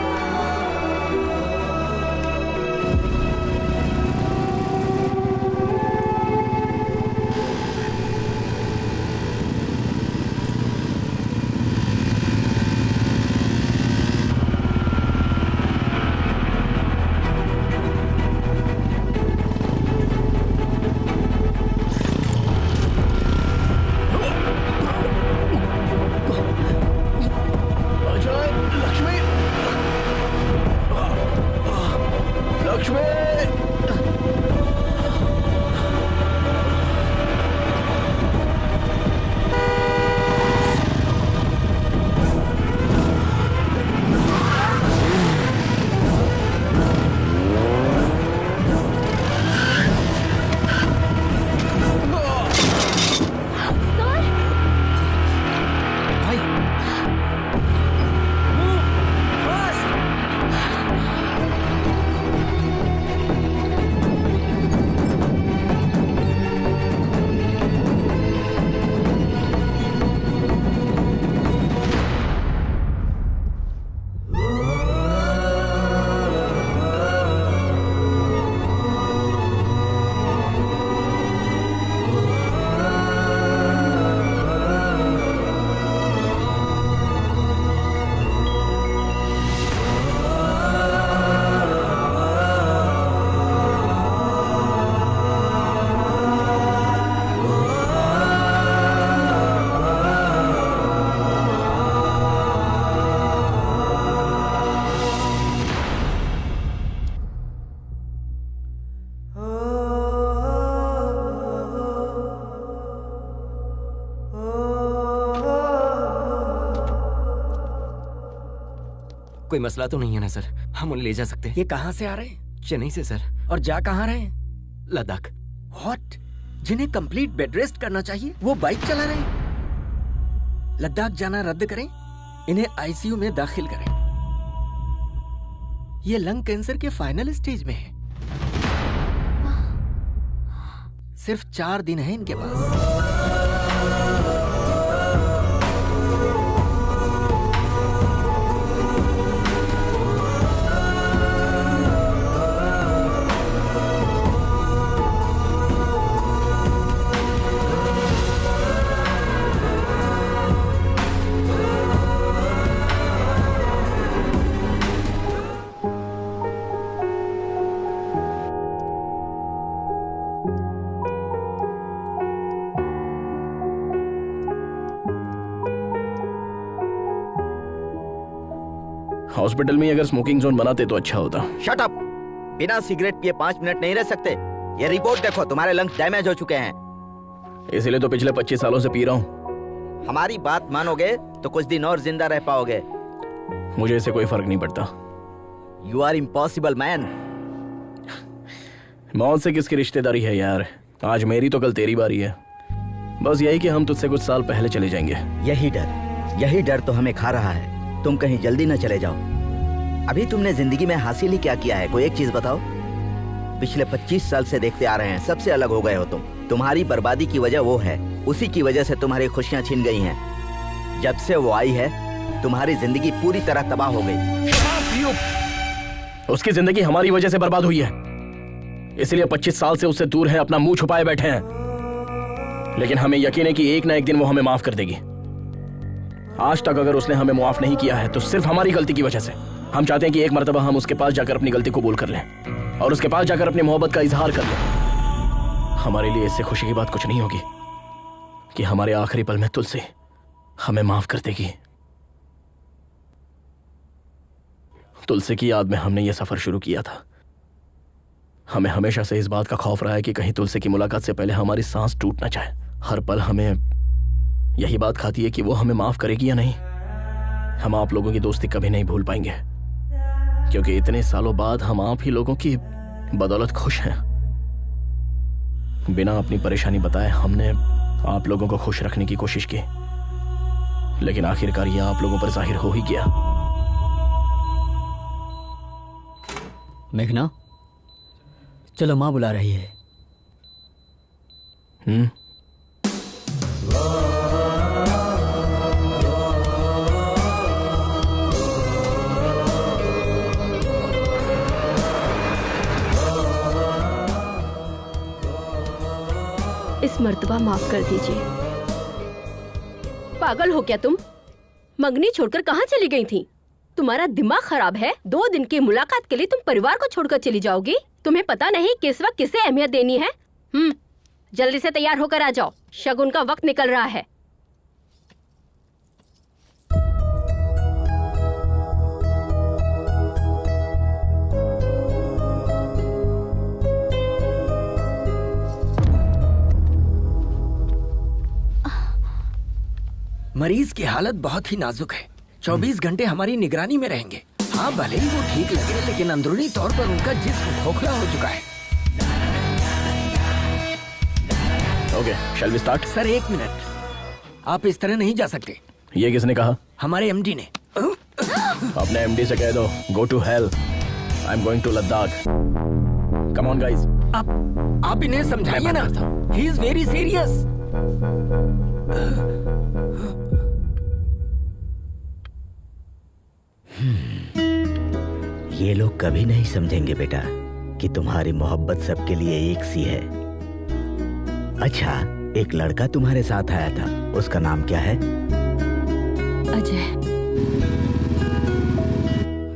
कोई मसला तो नहीं है ना सर? हम उन्हें ले जा सकते हैं। ये कहाँ से आ रहे हैं? चेन्नई से सर। और जा कहाँ रहे हैं? लद्दाख। व्हाट? जिन्हें कंप्लीट बेड रेस्ट करना चाहिए वो बाइक चला रहे हैं। लद्दाख जाना रद्द करें, इन्हें आईसीयू में दाखिल करें। ये लंग कैंसर के फाइनल स्टेज में है। सिर्फ 4 दिन है इनके पास। हॉस्पिटल में अगर स्मोकिंग जोन बनाते तो अच्छा होता। Shut up! बिना सिगरेट पिए 5 मिनट नहीं रह सकते। ये रिपोर्ट देखो, तुम्हारे लंग्स डैमेज हो चुके हैं। इसीलिए तो पिछले 25 सालों से पी रहा हूँ। हमारी बात मानोगे तो कुछ दिन और जिंदा रह पाओगे। मुझे इससे कोई फर्क नहीं पड़ता। You are impossible man. मौत से किसकी रिश्तेदारी है यार? आज मेरी तो कल तेरी बारी है। बस यही कि हम तुझसे कुछ साल पहले चले जाएंगे। यही डर तो हमें खा रहा है। तुम कहीं जल्दी न चले जाओ। अभी तुमने जिंदगी में हासिल ही क्या किया है? कोई एक चीज बताओ। पिछले 25 साल से देखते आ रहे हैं, सबसे अलग हो गए हो तुम। तुम्हारी बर्बादी की वजह वो है, उसी की वजह से तुम्हारी खुशियां छिन गई हैं। जब से वो आई है तुम्हारी जिंदगी पूरी तरह तबाह हो गई। उसकी जिंदगी हमारी वजह से बर्बाद हुई है, इसलिए 25 साल से उससे दूर है, अपना मुंह छुपाए बैठे हैं। लेकिन हमें यकीन है कि एक ना एक दिन वो हमें माफ कर देगी। आज तक अगर उसने हमें माफ नहीं किया है तो सिर्फ हमारी गलती की वजह से। हम चाहते हैं कि एक मर्तबा हम उसके पास जाकर अपनी गलती कबूल कर लें और उसके पास जाकर अपनी मोहब्बत का इजहार कर लें। हमारे लिए इससे खुशी की बात कुछ नहीं होगी कि हमारे आखिरी पल में तुलसी हमें माफ कर देगी। तुलसी की याद में हमने ये सफर शुरू किया था। हमें हमेशा से इस बात का खौफ रहा है कि कहीं तुलसी की मुलाकात से पहले हमारी सांस टूट ना जाए। हर पल हमें यही बात खाती है कि वो हमें माफ करेगी या नहीं। हम आप लोगों की दोस्ती कभी नहीं भूल पाएंगे, क्योंकि इतने सालों बाद हम आप ही लोगों की बदौलत खुश हैं। बिना अपनी परेशानी बताए हमने आप लोगों को खुश रखने की कोशिश की, लेकिन आखिरकार यह आप लोगों पर जाहिर हो ही गया। मेघना, चलो माँ बुला रही है। इस मर्तबा माफ कर दीजिए। पागल हो क्या तुम? मंगनी छोड़कर कहाँ चली गई थी? तुम्हारा दिमाग खराब है? 2 दिन की मुलाकात के लिए तुम परिवार को छोड़कर चली जाओगी? तुम्हें पता नहीं किस वक्त किसे अहमियत देनी है? जल्दी से तैयार होकर आ जाओ, शगुन का वक्त निकल रहा है। मरीज की हालत बहुत ही नाजुक है। 24 घंटे हमारी निगरानी में रहेंगे। हाँ, भले ही वो ठीक लगे, लेकिन अंदरूनी तौर पर उनका जिस्म खोखला हो चुका है। Okay, shall we start? Sir 1 minute, आप इस तरह नहीं जा सकते। ये किसने कहा? हमारे एमडी ने। अपने एमडी से कह दो, go to hell, I am going to Ladakh. Come on guys. आप इन्हें समझाइए ना, ही इज वेरी सीरियस। ये लोग कभी नहीं समझेंगे बेटा कि तुम्हारी मोहब्बत सबके लिए एक सी है। अच्छा, एक लड़का तुम्हारे साथ आया था, उसका नाम क्या है? अजय।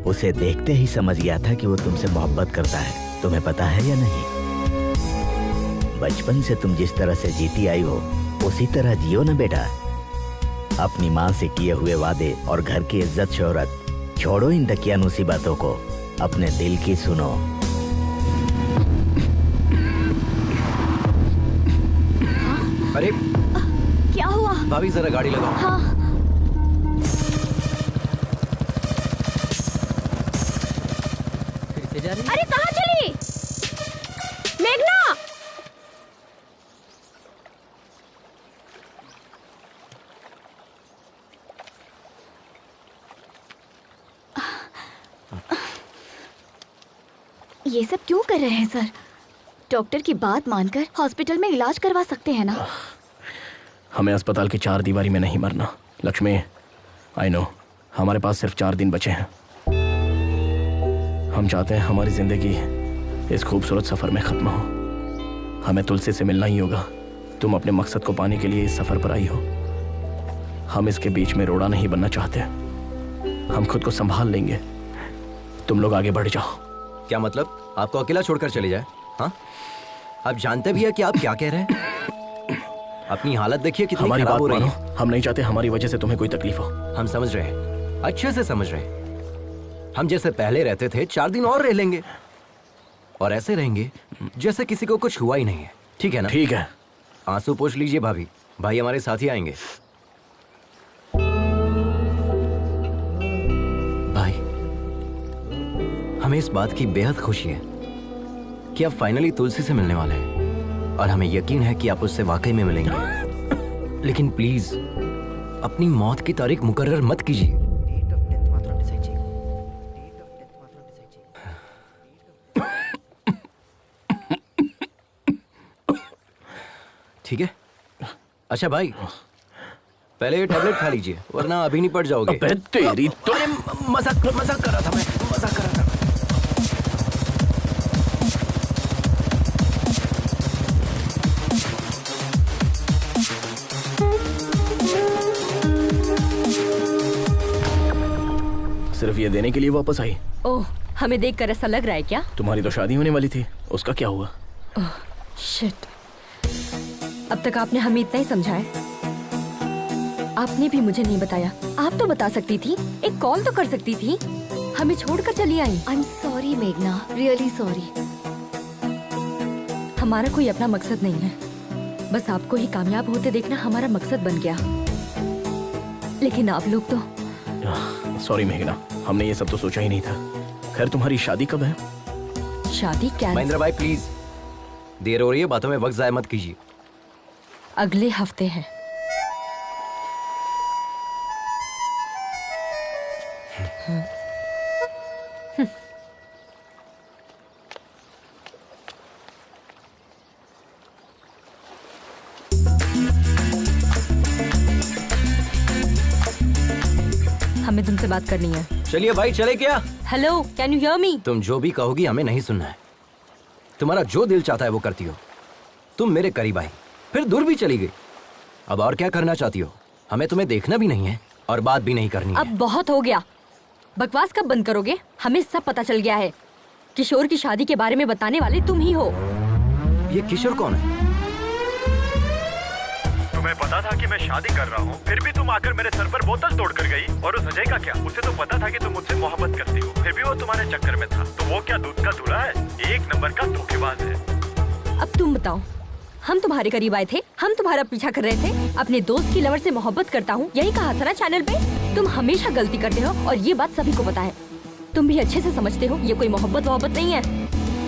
उसे देखते ही समझ गया था कि वो तुमसे मोहब्बत करता है। तुम्हें पता है या नहीं? बचपन से तुम जिस तरह से जीती आई हो उसी तरह जियो ना बेटा। अपनी माँ से किए हुए वादे और घर की इज्जत शोहरत छोड़ो, इन दकियानूसी बातों को, अपने दिल की सुनो। अरे क्या हुआ? भाभी जरा गाड़ी लगाओ। हाँ। जा रही है? अरे कहाँ चली मेघना? ये सब क्यों कर रहे हैं सर? डॉक्टर की बात मानकर हॉस्पिटल में इलाज करवा सकते हैं ना? हमें अस्पताल की 4 दीवारी में नहीं मरना। लक्ष्मी, आई नो हमारे पास सिर्फ 4 दिन बचे हैं। हम चाहते हैं हमारी जिंदगी इस खूबसूरत सफर में खत्म हो। हमें तुलसी से मिलना ही होगा। तुम अपने मकसद को पाने के लिए इस सफर पर आई हो। हम इसके बीच में रोड़ा नहीं बनना चाहते। हम खुद को संभाल लेंगे। तुम लोग आगे बढ़ जाओ। क्या मतलब? आपको अकेला छोड़कर चले जाए? हाँ, आप जानते भी है कि आप क्या कह रहे हैं? अपनी हालत देखिए कितनी हमारी खराब बात हो रही मानो। है। हम नहीं चाहते हमारी वजह से तुम्हें कोई तकलीफ हो। हम समझ रहे हैं, अच्छे से समझ रहे हैं। हम जैसे पहले रहते थे 4 दिन और रह लेंगे, और ऐसे रहेंगे जैसे किसी को कुछ हुआ ही नहीं है। ठीक है ना? ठीक है। आंसू पोंछ लीजिए भाभी, भाई हमारे साथ ही आएंगे। भाई, हमें इस बात की बेहद खुशी है कि आप फाइनली तुलसी से मिलने वाले हैं, और हमें यकीन है कि आप उससे वाकई में मिलेंगे। लेकिन प्लीज अपनी मौत की तारीख मुकर्रर मत कीजिए। ठीक है? अच्छा भाई, पहले ये टैबलेट खा लीजिए, वरना अभी नहीं पड़ जाओगे। अबे तेरी तो। अरे मजाक कर रहा था मैं, मजाक कर रहा था। सिर्फ ये देने के लिए वापस आई? ओह, हमें देखकर ऐसा लग रहा है क्या? तुम्हारी तो शादी होने वाली थी, उसका क्या हुआ? ओह शिट, अब तक आपने हमें इतना ही समझाया। आपने भी मुझे नहीं बताया। आप तो बता सकती थी, एक कॉल तो कर सकती थी। हमें छोड़कर चली आई। आई एम सॉरी मेघना, रियली सॉरी। हमारा कोई अपना मकसद नहीं है, बस आपको ही कामयाब होते देखना हमारा मकसद बन गया। लेकिन आप लोग तो। सॉरी मेघना, हमने ये सब तो सोचा ही नहीं था। खैर, तुम्हारी शादी कब है? शादी क्या? महेंद्र भाई प्लीज, देर हो रही है, बातों में वक्त जाया मत कीजिए। अगले हफ्ते है। हमें तुमसे बात करनी है। चलिए भाई, चले क्या? Hello, can you hear me? तुम जो भी कहोगी हमें नहीं सुनना है। तुम्हारा जो दिल चाहता है वो करती हो। तुम मेरे करीब आई, फिर दूर भी चली गई। अब और क्या करना चाहती हो? हमें तुम्हें देखना भी नहीं है और बात भी नहीं करनी है। अब बहुत हो गया। बकवास कब बंद करोगे? हमें सब पता चल गया है। किशोर की शादी के बारे में बताने वाले तुम ही हो। ये किशोर कौन है? तुम्हें पता था कि मैं शादी कर रहा हूँ, फिर भी तुम आकर मेरे सर पर बोतल तोड़ कर गई। और उस अजय का क्या? उसे तो पता था कि तुम मुझसे मोहब्बत करती हो, फिर भी वो तुम्हारे चक्कर में था। तो वो क्या दूध का धुला है? 1 नंबर का धोखेबाज है। अब तुम बताओ, हम तुम्हारे करीब आए थे, हम तुम्हारा पीछा कर रहे थे। अपने दोस्त की लवर से मोहब्बत करता हूँ, यही कहा था ना चैनल पे। तुम हमेशा गलती करते हो और ये बात सभी को पता है। तुम भी अच्छे से समझते हो ये कोई मोहब्बत नहीं है,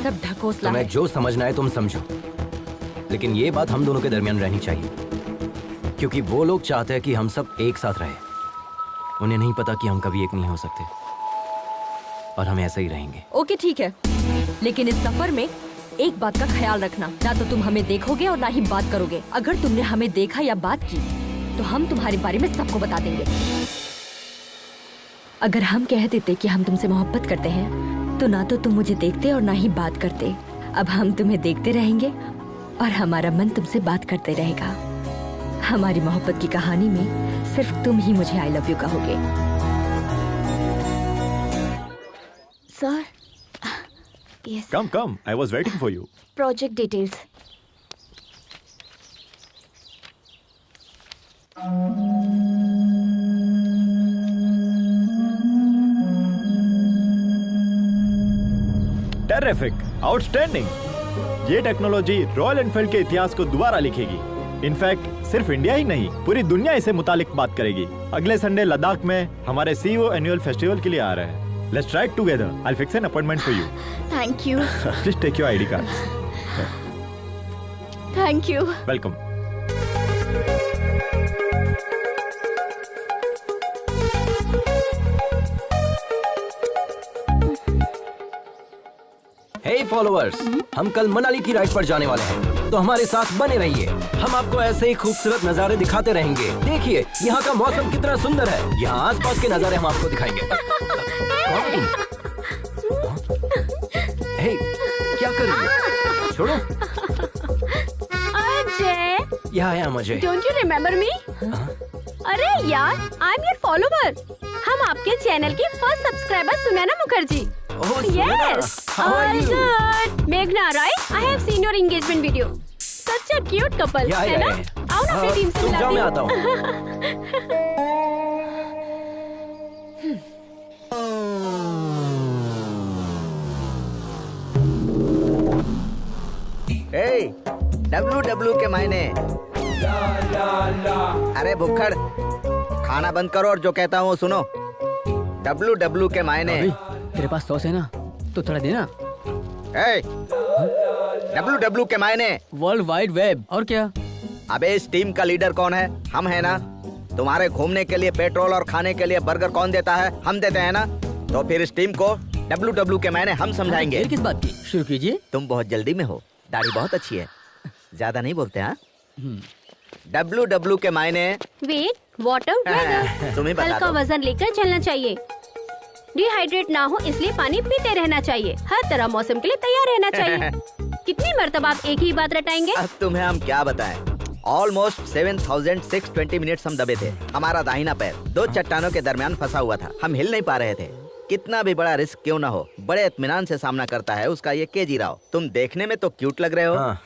सब ढकोसला है। जो समझना है तुम समझो, लेकिन ये बात हम दोनों के दरमियान रहनी चाहिए, क्योंकि वो लोग चाहते हैं कि हम सब एक साथ रहे। उन्हें नहीं पता कि हम कभी एक नहीं हो सकते, और हम ऐसे ही रहेंगे। ओके ठीक है, लेकिन इस सफर में एक बात का ख्याल रखना, ना तो तुम हमें देखोगे और ना ही बात करोगे। अगर तुमने हमें देखा या बात की तो हम तुम्हारे बारे में सबको बता देंगे। अगर हम कह देते कि हम तुमसे मोहब्बत करते हैं तो ना तो तुम मुझे देखते और ना ही बात करते। अब हम तुम्हें देखते रहेंगे और हमारा मन तुमसे बात करते रहेगा। हमारी मोहब्बत की कहानी में सिर्फ तुम ही मुझे आई लव यू कहोगे। Sir, yes. Come, I was waiting for you. Project details. Terrific, outstanding. ये टेक्नोलॉजी रॉयल एनफील्ड के इतिहास को दोबारा लिखेगी। इनफैक्ट सिर्फ इंडिया ही नहीं, पूरी दुनिया इसे मुतालिक बात करेगी। अगले संडे लद्दाख में हमारे सीईओ एनुअल फेस्टिवल के लिए आ रहे हैं। Let's try it together. I'll fix an appointment for you. Thank you. Please take your ID cards. Thank you. Welcome. Hey followers, हम कल मनाली की राइड पर जाने वाले हैं, तो हमारे साथ बने रहिए। हम आपको ऐसे ही खूबसूरत नज़ारे दिखाते रहेंगे। देखिए यहाँ का मौसम कितना सुंदर है। यहाँ आसपास के नज़ारे हम आपको दिखाएंगे। हे, क्या कर रही है? छोड़ो। अजय, यहाँ आया मुझे। Don't you remember me? अरे यार, I'm your follower. हम आपके चैनल की first subscriber Sunaina Mukherjee. Yes. All good. Meghna, right? I have seen your engagement video. Such a cute couple. है ना? आओ ना अपनी टीम से मिलाती हूँ। मैं आता हूँ। Hey, WW के मायने। अरे भुक्खड़, खाना बंद करो और जो कहता हूँ सुनो। WW के मायने। तेरे पास सॉस है ना, तो थोड़ा देना। WW के मायने वर्ल्ड वाइड वेब। और क्या? अबे इस टीम का लीडर कौन है? हम है ना। तुम्हारे घूमने के लिए पेट्रोल और खाने के लिए बर्गर कौन देता है? हम देते हैं ना। तो फिर इस टीम को WW के मायने हम समझाएंगे। किस बात की? शुरू कीजिए। तुम बहुत जल्दी में हो, दाढ़ी बहुत अच्छी है, ज्यादा नहीं बोलते हाँ? WW के मायने वेट, वाटर, तुम्हें बता हल्का दो। वजन लेकर चलना चाहिए। डिहाइड्रेट ना हो इसलिए पानी पीते रहना चाहिए। हर तरह मौसम के लिए तैयार रहना चाहिए। कितनी मर्तबा आप एक ही बात रटाएंगे? अब तुम्हें हम क्या बताएं? ऑलमोस्ट 7,620 मिनट्स हम दबे थे। हमारा दाहिना पैर दो चट्टानों के दरमियान फंसा हुआ था। हम हिल नहीं पा रहे थे। कितना भी बड़ा रिस्क क्यों ना हो, बड़े इत्मीनान से सामना करता है उसका ये केजी राव। तुम देखने में तो क्यूट लग रहे हो। हाँ।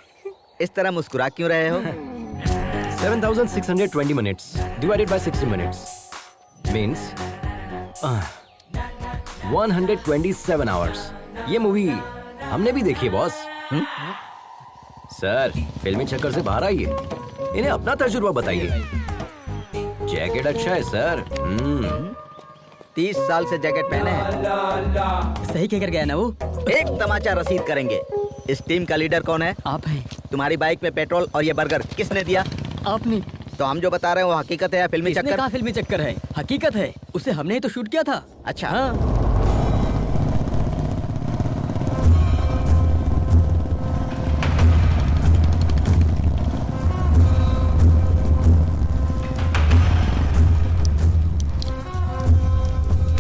इस तरह मुस्कुरा क्यों रहे हो? 7,620 minutes divided by 60 minutes means 127 hours. ये मूवी हमने भी देखी है बॉस। सर, फिल्मी चक्कर से बाहर आइए, इन्हें अपना तजुर्बा बताइए। जैकेट अच्छा है सर। 30 साल से जैकेट पहने हैं। सही कह कर गया ना वो। एक तमाचा रसीद करेंगे। इस टीम का लीडर कौन है? आप हैं। तुम्हारी बाइक में पेट्रोल और ये बर्गर किसने दिया? आपने। तो हम जो बता रहे हैं वो हकीकत है या फिल्मी चक्कर? कहा फिल्मी चक्कर है, हकीकत है। उसे हमने ही तो शूट किया था। अच्छा हाँ।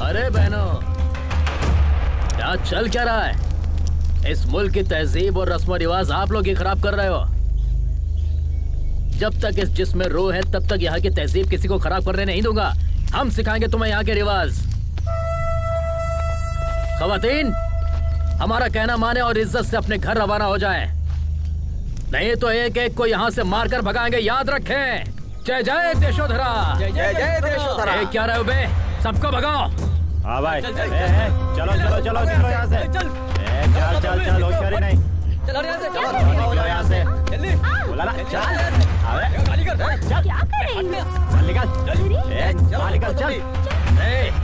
अरे बहनों, यहाँ चल क्या रहा है? इस मुल्क की तहजीब और रस्म रिवाज आप लोग ही खराब कर रहे हो। जब तक इस जिस्म में रूह है तब तक यहाँ की तहजीब किसी को खराब करने नहीं दूंगा। हम सिखाएंगे तुम्हें यहाँ के रिवाज। खवातीन, हमारा कहना माने और इज्जत से अपने घर रवाना हो जाएं। नहीं तो एक एक को यहाँ से मारकर भगाएंगे, याद रखें। जय जय देशोधरा। जय जय देशोधरा। क्या रहे हो बे? सबको भगाओ। हाँ भाई, चलो चलो चलो चलो यहाँ से। चल चल चल, होशियारी नहीं। चलो यहाँ से। चलो यहाँ से। जल्दी। बोला ना, चल। क्या कर रहे हैं? निकल। चल निकल, चल।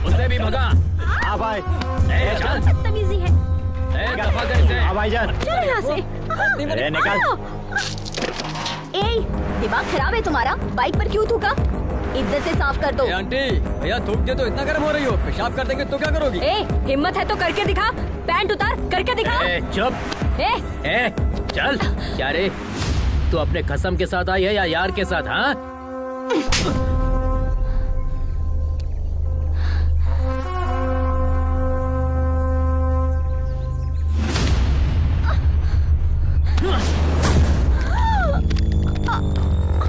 उसे भी भगा। हाँ भाई। चल। बदतमीजी है। दफा कर इसे। हाँ भाईजान। चलो यहाँ से। निकल। ए, दिमाग खराब है तुम्हारा? बाइक पर क्यों थूका? इज्जत से साफ कर दो। आंटी, भैया थूक दे तो इतना गर्म हो रही हो, पेशाब कर देंगे तो क्या करोगी? ए, हिम्मत है तो करके दिखा। पैंट उतार, करके दिखा। चुप। ए, चल। क्या रे, तू अपने कसम के साथ आई है या यार के साथ? हाँ,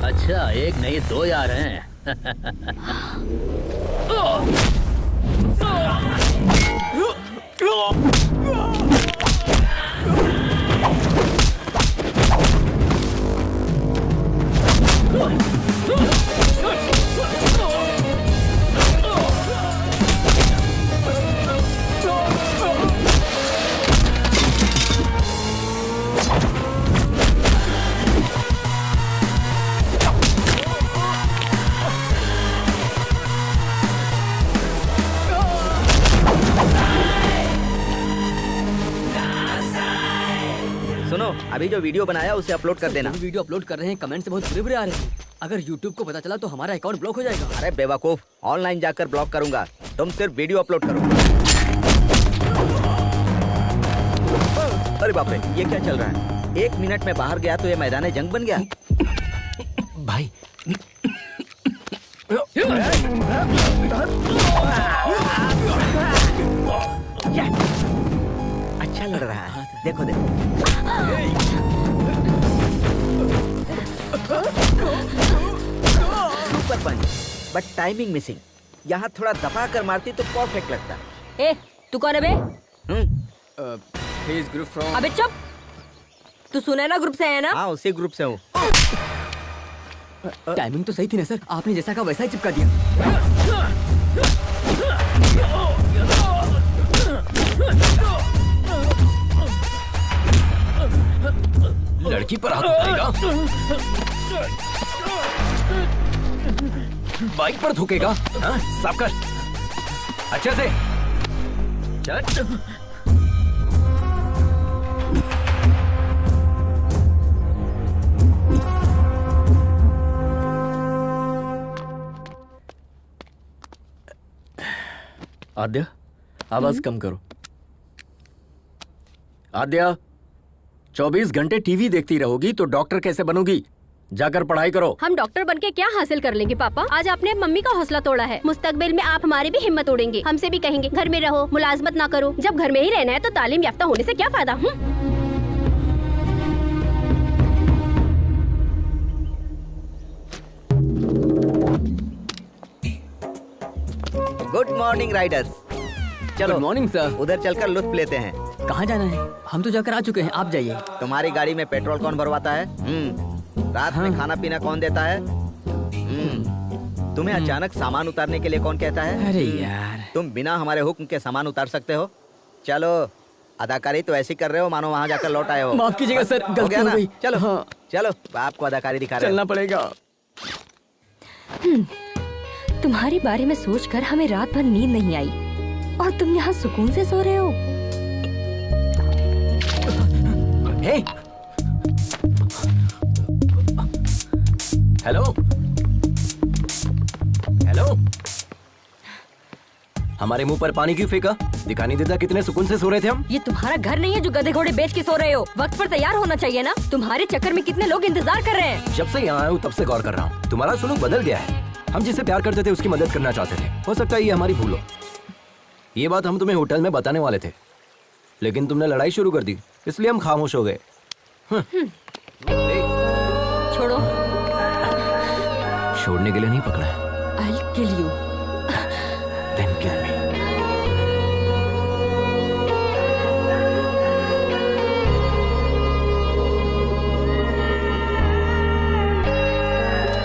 अच्छा, एक नहीं दो यार हैं। अभी जो वीडियो बनाया उसे अपलोड कर देना। वीडियो अपलोड कर रहे हैं, कमेंट से बहुत बुरे-बुरे आ रहे हैं। अगर YouTube को पता चला तो हमारा अकाउंट ब्लॉक हो जाएगा। अरे बेवकूफ, ऑनलाइन जाकर ब्लॉक करूंगा, तुम सिर्फ वीडियो अपलोड करो। अरे बाप रे, ये क्या चल रहा है? 1 मिनट में बाहर गया तो ये मैदान जंग बन गया। भाई अच्छा लड़ रहा है, देखो देखो। Super punch, but timing missing. यहाँ थोड़ा दबा कर मारती तो परफेक्ट लगता। ए, तू कौन है बे? Group from. अबे चुप। तू सुनैना ग्रुप से है ना? हाँ, उसी ग्रुप से हूँ। टाइमिंग तो सही थी ना सर, आपने जैसा कहा वैसा ही चिपका दिया। लड़की पर हाथ उठाएगा, बाइक पर थूकेगा, हाँ? साबकाश, अच्छे से चल। आद्या, आवाज कम करो। आद्या, 24 घंटे टीवी देखती रहोगी तो डॉक्टर कैसे बनोगी? जाकर पढ़ाई करो। हम डॉक्टर बनके क्या हासिल कर लेंगे पापा? आज आपने मम्मी का हौसला तोड़ा है, मुस्तकबिल में आप हमारी भी हिम्मत तोड़ेंगे। हमसे भी कहेंगे घर में रहो, मुलाजमत ना करो। जब घर में ही रहना है तो तालीम याफ्ता होने से क्या फायदा? Good morning Riders. चलो मॉर्निंग सर। उधर चलकर लुत्फ लेते हैं। कहाँ जाना है? हम तो जाकर आ चुके हैं, आप जाइए। तुम्हारी गाड़ी में पेट्रोल कौन भरवाता है? रात में खाना पीना कौन देता है? तुम्हें अचानक सामान उतारने के लिए कौन कहता है? अरे यार, तुम बिना हमारे हुक्म के सामान उतार सकते हो? चलो, अदाकारी तो ऐसी कर रहे हो मानो वहाँ जाकर लौट आए हो। माफ कीजिएगा सर, गलती हो गई। चलो हाँ। चलो, आपको अदाकारी दिखा रहे चलना पड़ेगा। तुम्हारे बारे में सोचकर हमें रात भर नींद नहीं आई और तुम यहाँ सुकून से सो रहे हो। हे, हेलो हेलो, हमारे मुंह पर पानी क्यों फेंका? दिखाई नहीं देता कितने सुकून से सो रहे थे हम? ये तुम्हारा घर नहीं है जो गधे घोड़े बेच के सो रहे हो। वक्त पर तैयार होना चाहिए ना। तुम्हारे चक्कर में कितने लोग इंतजार कर रहे हैं। जब से यहाँ आया हूँ तब से गौर कर रहा हूँ, तुम्हारा सुलूक बदल गया है। हम जिसे प्यार करते थे उसकी मदद करना चाहते थे, हो सकता है ये हमारी भूल हो। ये बात हम तुम्हें होटल में बताने वाले थे, लेकिन तुमने लड़ाई शुरू कर दी, इसलिए हम खामोश हो गए। छोड़ो। छोड़ने के लिए नहीं पकड़ा है। I'll kill you. Then kill me.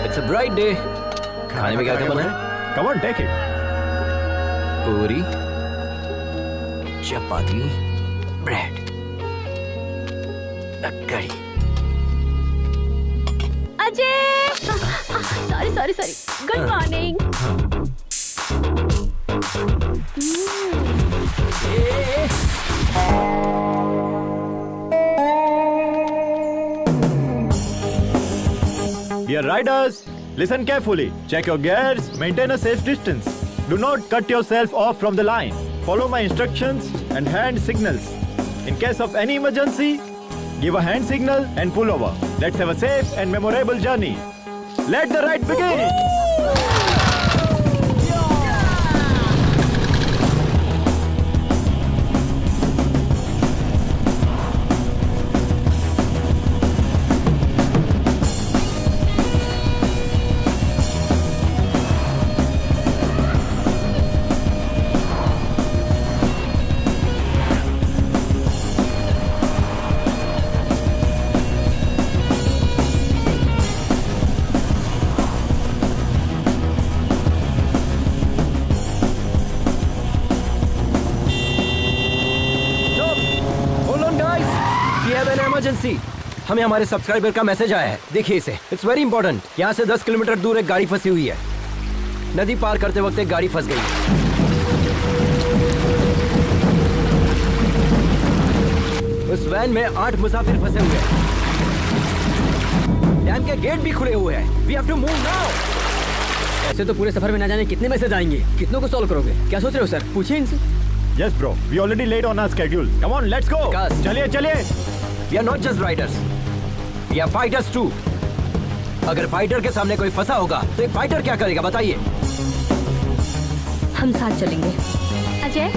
It's a bright day. खाने में क्या क्या बना है? Come on, take it. पूरी, चपाती, ब्रेड, कड़ी। Ajay, sorry good morning. Dear riders, listen carefully. Check your gears, maintain a safe distance. Do not cut yourself off from the line. Follow my instructions and hand signals. In case of any emergency, give a hand signal and pull over. Let's have a safe and memorable journey. Let the ride begin! Emergency, हमें हमारे सब्सक्राइबर का मैसेज आया है, देखिए इसे। It's very important. यहाँ से 10 किलोमीटर दूर एक गाड़ी फंसी हुई है। नदी पार करते वक्त एक गाड़ी फंस गई। उस वैन में 8 मुसाफिर फंसे हुए हैं। डैम के गेट भी खुले हुए हैं। We have to move now. ऐसे तो पूरे सफर में ना जाने कितने मैसेज आएंगे, कितनों को सॉल्व करोगे? क्या सोच रहे हो सर? पूछिए इनसे। Yes bro, we already late on our schedule. Come on, let's go. चलिए चलिए। We are not just riders. We are fighters too. अगर फाइटर के सामने कोई फंसा होगा तो एक फाइटर क्या करेगा बताइए? हम साथ चलेंगे। Ajay,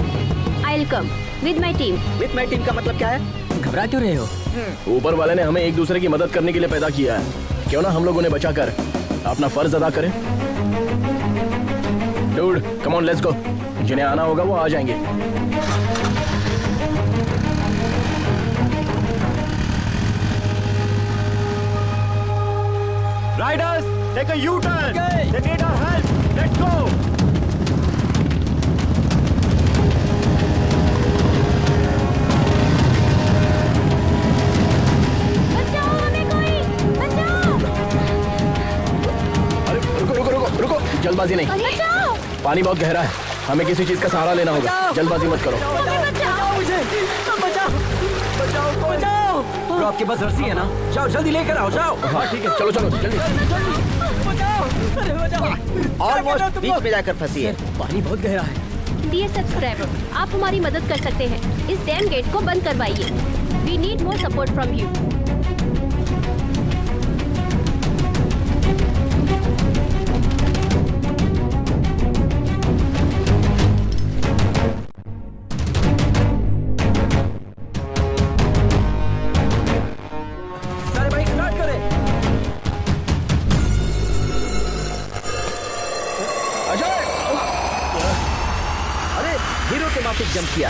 I'll come with my team. With my team का मतलब क्या है? घबरा क्यों रहे हो? ऊपर वाले ने हमें एक दूसरे की मदद करने के लिए पैदा किया है। क्यों ना हम लोग उन्हें बचाकर अपना फर्ज अदा करें? Dude, come on let's go. जिन्हें आना होगा वो आ जाएंगे। Riders, take a U-turn. They need our help. Let's go. बचाओ हमें कोई, बचाओ। अरे रुको रुको रुको रुको, जल्दबाजी नहीं। बचाओ। पानी बहुत गहरा है, हमें किसी चीज का सहारा लेना होगा। जल्दबाजी मत करो। तो आपके पास रस्सी है ना? जाओ जल्दी लेकर आओ, जाओ। हाँ ठीक है, चलो चलो जल्दी। ऑलमोस्ट बीच में जाकर फंसी है। पानी बहुत गहरा है। डियर सब्सक्राइबर, आप हमारी मदद कर सकते हैं। इस डैम गेट को बंद करवाइए। We need more support from you. सारे बाइक स्टार्ट करें। अजय, अरे हीरो के माफिक जंप किया।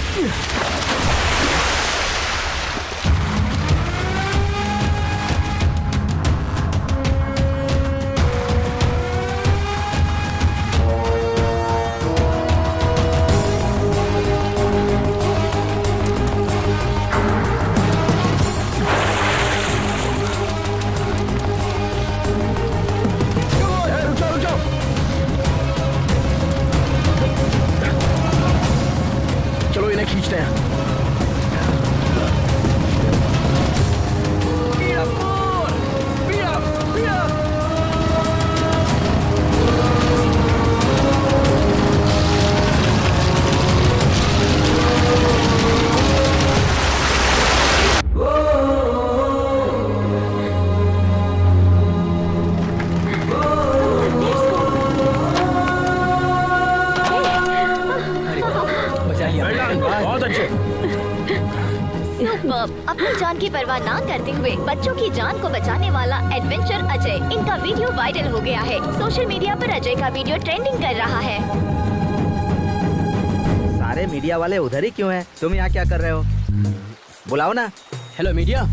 चलो इन्हें खींचते हैं। बहुत अच्छे। सुपर्ब। अपनी जान की परवाह ना करते हुए बच्चों की जान को बचाने वाला एडवेंचर अजय, इनका वीडियो वायरल हो गया है। सोशल मीडिया पर अजय का वीडियो ट्रेंडिंग कर रहा है। सारे मीडिया वाले उधर ही क्यों हैं? तुम यहाँ क्या कर रहे हो? बुलाओ ना। Hello media.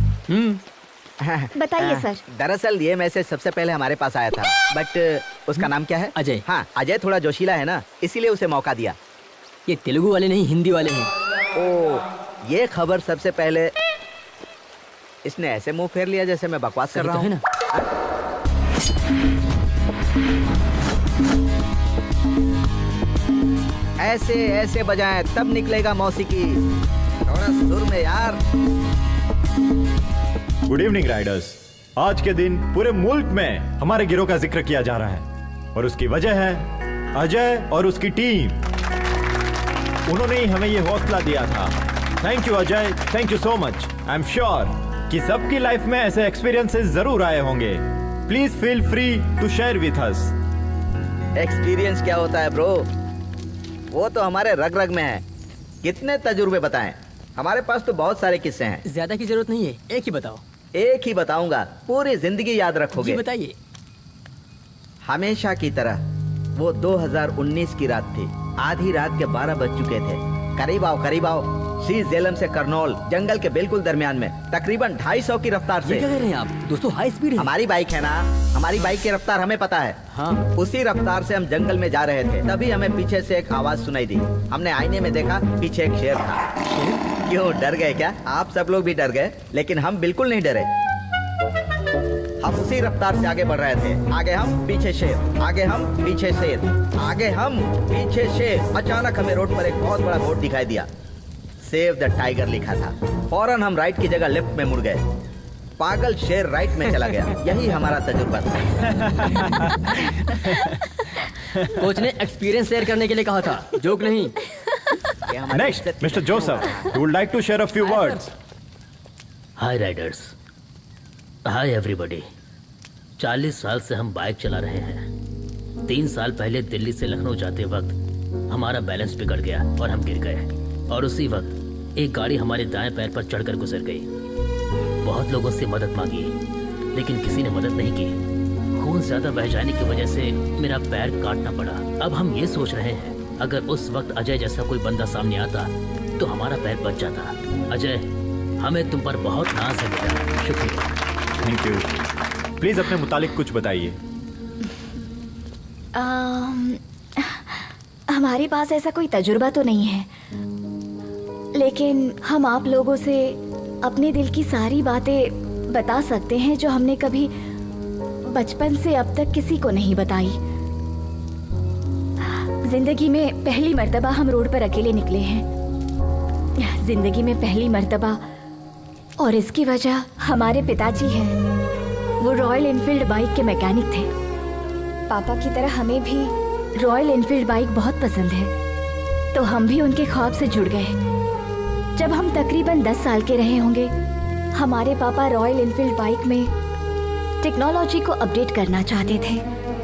बताइए सर। दरअसल ये मैसेज सबसे पहले हमारे पास आया था, बट उसका नाम क्या है? अजय। हाँ, अजय थोड़ा जोशीला है ना, इसीलिए उसे मौका दिया। ये तेलुगु वाले नहीं, हिंदी वाले हैं। ओ, ये खबर सबसे पहले इसने ऐसे मुंह फेर लिया जैसे मैं बकवास कर रहा हूँ ना। ऐसे ऐसे बजाएं तब निकलेगा मौसीकी। थोड़ा सुर में यार। Good evening Riders. आज के दिन पूरे मुल्क में हमारे गिरोह का जिक्र किया जा रहा है और उसकी वजह है अजय और उसकी टीम। उन्होंने ही हमें ये हौसला दिया था। Thank you Ajay, thank you so much. I am sure कि सबकी लाइफ में ऐसे एक्सपीरियंसेस जरूर आए होंगे। Please feel free to share with us. Experience क्या होता है ब्रो? वो तो हमारे रग रग में है। कितने तजुर्बे बताएं? हमारे पास तो बहुत सारे किस्से हैं। ज्यादा की जरूरत नहीं है, एक ही बताओ। एक ही बताऊंगा, पूरी जिंदगी याद रखोगे। जी बताइए। हमेशा की तरह वो 2019 की रात थी। आधी रात के 12 बज चुके थे। करीब आओ। श्रीशैलम से करनौल, जंगल के बिल्कुल दरमियान में, तकरीबन 250 की रफ्तार से। ये क्या कह रहे हैं आप? दोस्तों हाई स्पीड है। हमारी बाइक है ना, हमारी बाइक की रफ्तार हमें पता है। हाँ। उसी रफ्तार से हम जंगल में जा रहे थे, तभी हमें पीछे से एक आवाज सुनाई दी। हमने आईने में देखा, पीछे एक शेर था। क्यों, डर गए क्या? आप सब लोग भी डर गए, लेकिन हम बिल्कुल नहीं डरे। हम उसी रफ्तार से आगे बढ़ रहे थे। आगे हम, पीछे शेर, आगे हम, पीछे शेर, आगे हम, पीछे शेर। अचानक हमें रोड पर एक बहुत बड़ा बोर्ड दिखाई दिया। सेव द टाइगर लिखा था। फौरन हम राइट की जगह लेफ्ट में मुड़ गए। पागल शेर राइट में चला गया। यही हमारा तजुर्बा था। कोच ने एक्सपीरियंस शेयर करने के लिए कहा था, जोक नहीं। Next mister Joseph, you would like to share a few words. Hi riders, hi everybody. 40 साल से हम बाइक चला रहे हैं। 3 साल पहले दिल्ली से लखनऊ जाते वक्त हमारा बैलेंस बिगड़ गया और हम गिर गए, और उसी वक्त एक गाड़ी हमारे दाएं पैर पर चढ़कर गुजर गई। बहुत लोगों से मदद मांगी, लेकिन किसी ने मदद नहीं की। खून ज्यादा बह जाने की वजह से मेरा पैर काटना पड़ा। अब हम ये सोच रहे हैं, अगर उस वक्त अजय जैसा कोई बंदा सामने आता तो हमारा पैर बच जाता। अजय, हमें तुम पर बहुत नाज है बेटा। शुक्रिया। Thank you. प्लीज अपने मुतालिक कुछ बताइए। हमारे पास ऐसा कोई तजुर्बा तो नहीं है, लेकिन हम आप लोगों से अपने दिल की सारी बातें बता सकते हैं जो हमने कभी बचपन से अब तक किसी को नहीं बताई। जिंदगी में पहली मर्तबा हम रोड पर अकेले निकले हैं। जिंदगी में पहली मर्तबा, और इसकी वजह हमारे पिताजी हैं। वो रॉयल एनफील्ड बाइक के मैकेनिक थे। पापा की तरह हमें भी रॉयल एनफील्ड बाइक बहुत पसंद है, तो हम भी उनके ख्वाब से जुड़ गए। जब हम तकरीबन 10 साल के रहे होंगे, हमारे पापा रॉयल एनफील्ड बाइक में टेक्नोलॉजी को अपडेट करना चाहते थे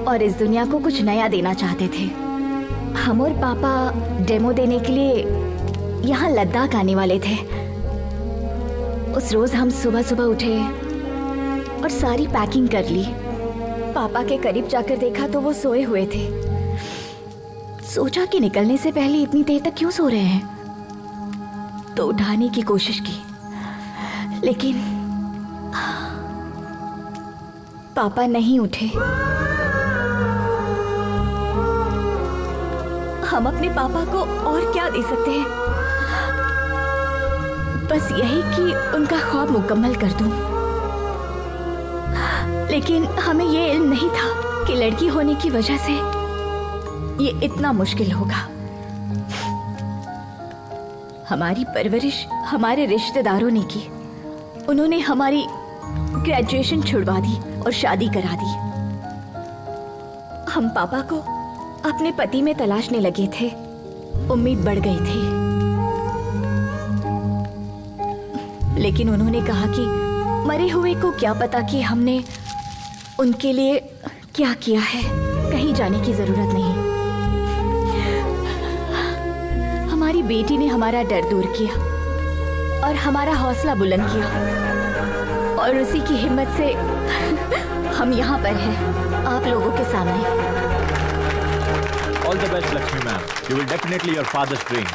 और इस दुनिया को कुछ नया देना चाहते थे। हम और पापा डेमो देने के लिए यहाँ लद्दाख आने वाले थे। उस रोज हम सुबह सुबह उठे और सारी पैकिंग कर ली। पापा के करीब जाकर देखा तो वो सोए हुए थे। सोचा कि निकलने से पहले इतनी देर तक क्यों सो रहे हैं, तो उठाने की कोशिश की, लेकिन पापा नहीं उठे। हम अपने पापा को और क्या दे सकते हैं, बस यही कि उनका ख्वाब मुकम्मल कर दूं। लेकिन हमें ये इल्म नहीं था कि लड़की होने की वजह से ये इतना मुश्किल होगा। हमारी परवरिश हमारे रिश्तेदारों ने की। उन्होंने हमारी ग्रेजुएशन छुड़वा दी और शादी करा दी। हम पापा को अपने पति में तलाशने लगे थे। उम्मीद बढ़ गई थी, लेकिन उन्होंने कहा कि मरे हुए को क्या पता कि हमने उनके लिए क्या किया है, कहीं जाने की जरूरत नहीं। हमारी बेटी ने हमारा डर दूर किया और हमारा हौसला बुलंद किया, और उसी की हिम्मत से हम यहाँ पर हैं, आप लोगों के सामने। All the best, Lakshmi ma'am. You will definitely your father's dream.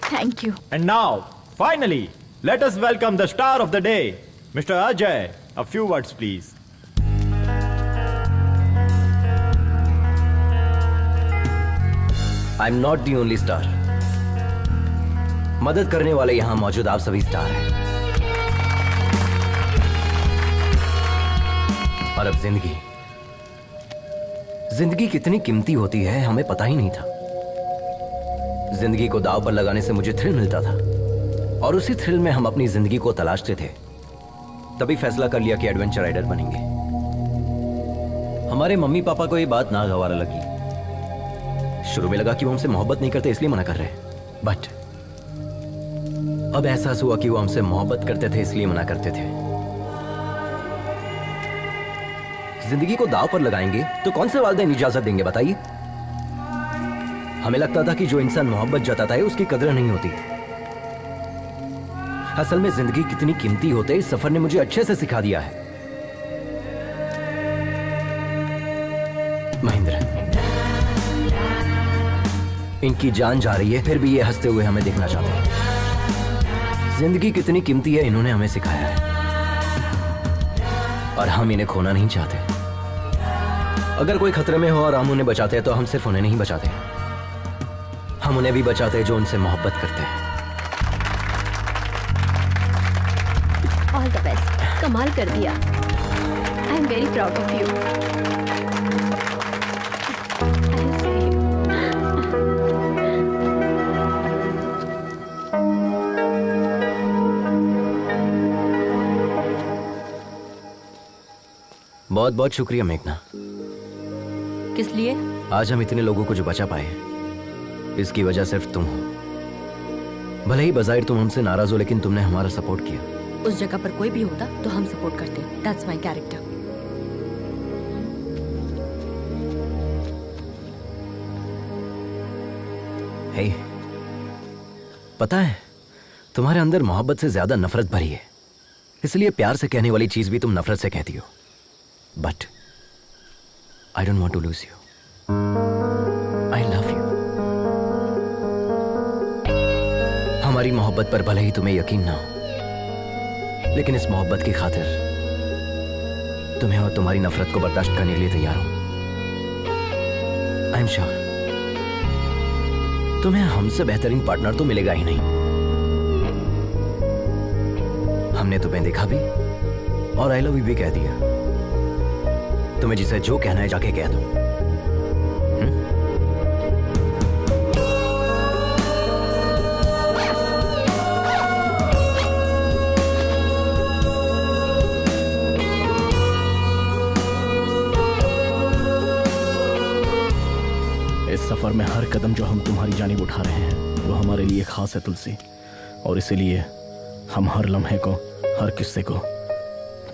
Thank you. And now, finally, let us welcome the star of the day, Mr. Ajay. A few words, please. I'm not the only star. मदद करने वाले यहाँ मौजूद आप सभी स्टार हैं। और अब जिंदगी कितनी कीमती होती है हमें पता ही नहीं था। जिंदगी को दांव पर लगाने से मुझे थ्रिल मिलता था, और उसी थ्रिल में हम अपनी जिंदगी को तलाशते थे। तभी फैसला कर लिया कि एडवेंचर राइडर बनेंगे। हमारे मम्मी पापा को ये बात नागवार लगी। शुरू में लगा कि वो हमसे मोहब्बत नहीं करते इसलिए मना कर रहे हैं, बट अब एहसास हुआ कि वो हमसे मोहब्बत करते थे इसलिए मना करते थे। जिंदगी को दांव पर लगाएंगे तो कौन से वालिदैन इजाजत देंगे बताइए। हमें लगता था कि जो इंसान मोहब्बत जताता है उसकी कदर नहीं होती। असल में जिंदगी कितनी कीमती होते इस सफर ने मुझे अच्छे से सिखा दिया है। महेंद्र, इनकी जान जा रही है फिर भी ये हंसते हुए हमें देखना चाहते हैं। जिंदगी कितनी कीमती है इन्होंने हमें सिखाया है, और हम इन्हें खोना नहीं चाहते। अगर कोई खतरे में हो और हम उन्हें बचाते हैं तो हम सिर्फ उन्हें नहीं बचाते, हम उन्हें भी बचाते हैं जो उनसे मोहब्बत करते हैं। ऑल द बेस्ट, कमाल कर दिया। I am very proud of you. बहुत बहुत शुक्रिया मेघना। किस लिए? आज हम इतने लोगों को जो बचा पाए, इसकी वजह सिर्फ तुम हो। भले ही बज़ाहिर तुम हमसे नाराज हो, लेकिन तुमने हमारा सपोर्ट किया। उस जगह पर कोई भी होता तो हम सपोर्ट करते। That's my character. हे, पता है तुम्हारे अंदर मोहब्बत से ज्यादा नफरत भरी है, इसलिए प्यार से कहने वाली चीज भी तुम नफरत से कहती हो। But I don't want to lose you. I love you. हमारी मोहब्बत पर भले ही तुम्हें यकीन ना हो, लेकिन इस मोहब्बत की खातिर तुम्हें और तुम्हारी नफरत को बर्दाश्त करने के लिए तैयार हूं। आई एम श्योर तुम्हें हमसे बेहतरीन पार्टनर तो मिलेगा ही नहीं। हमने तुम्हें देखा भी और आई लव यू भी कह दिया। तुम्हें जिसे जो कहना है जाके कह दो। इस सफर में हर कदम जो हम तुम्हारी जानिब उठा रहे हैं वो हमारे लिए खास है तुलसी, और इसीलिए हम हर लम्हे को, हर किस्से को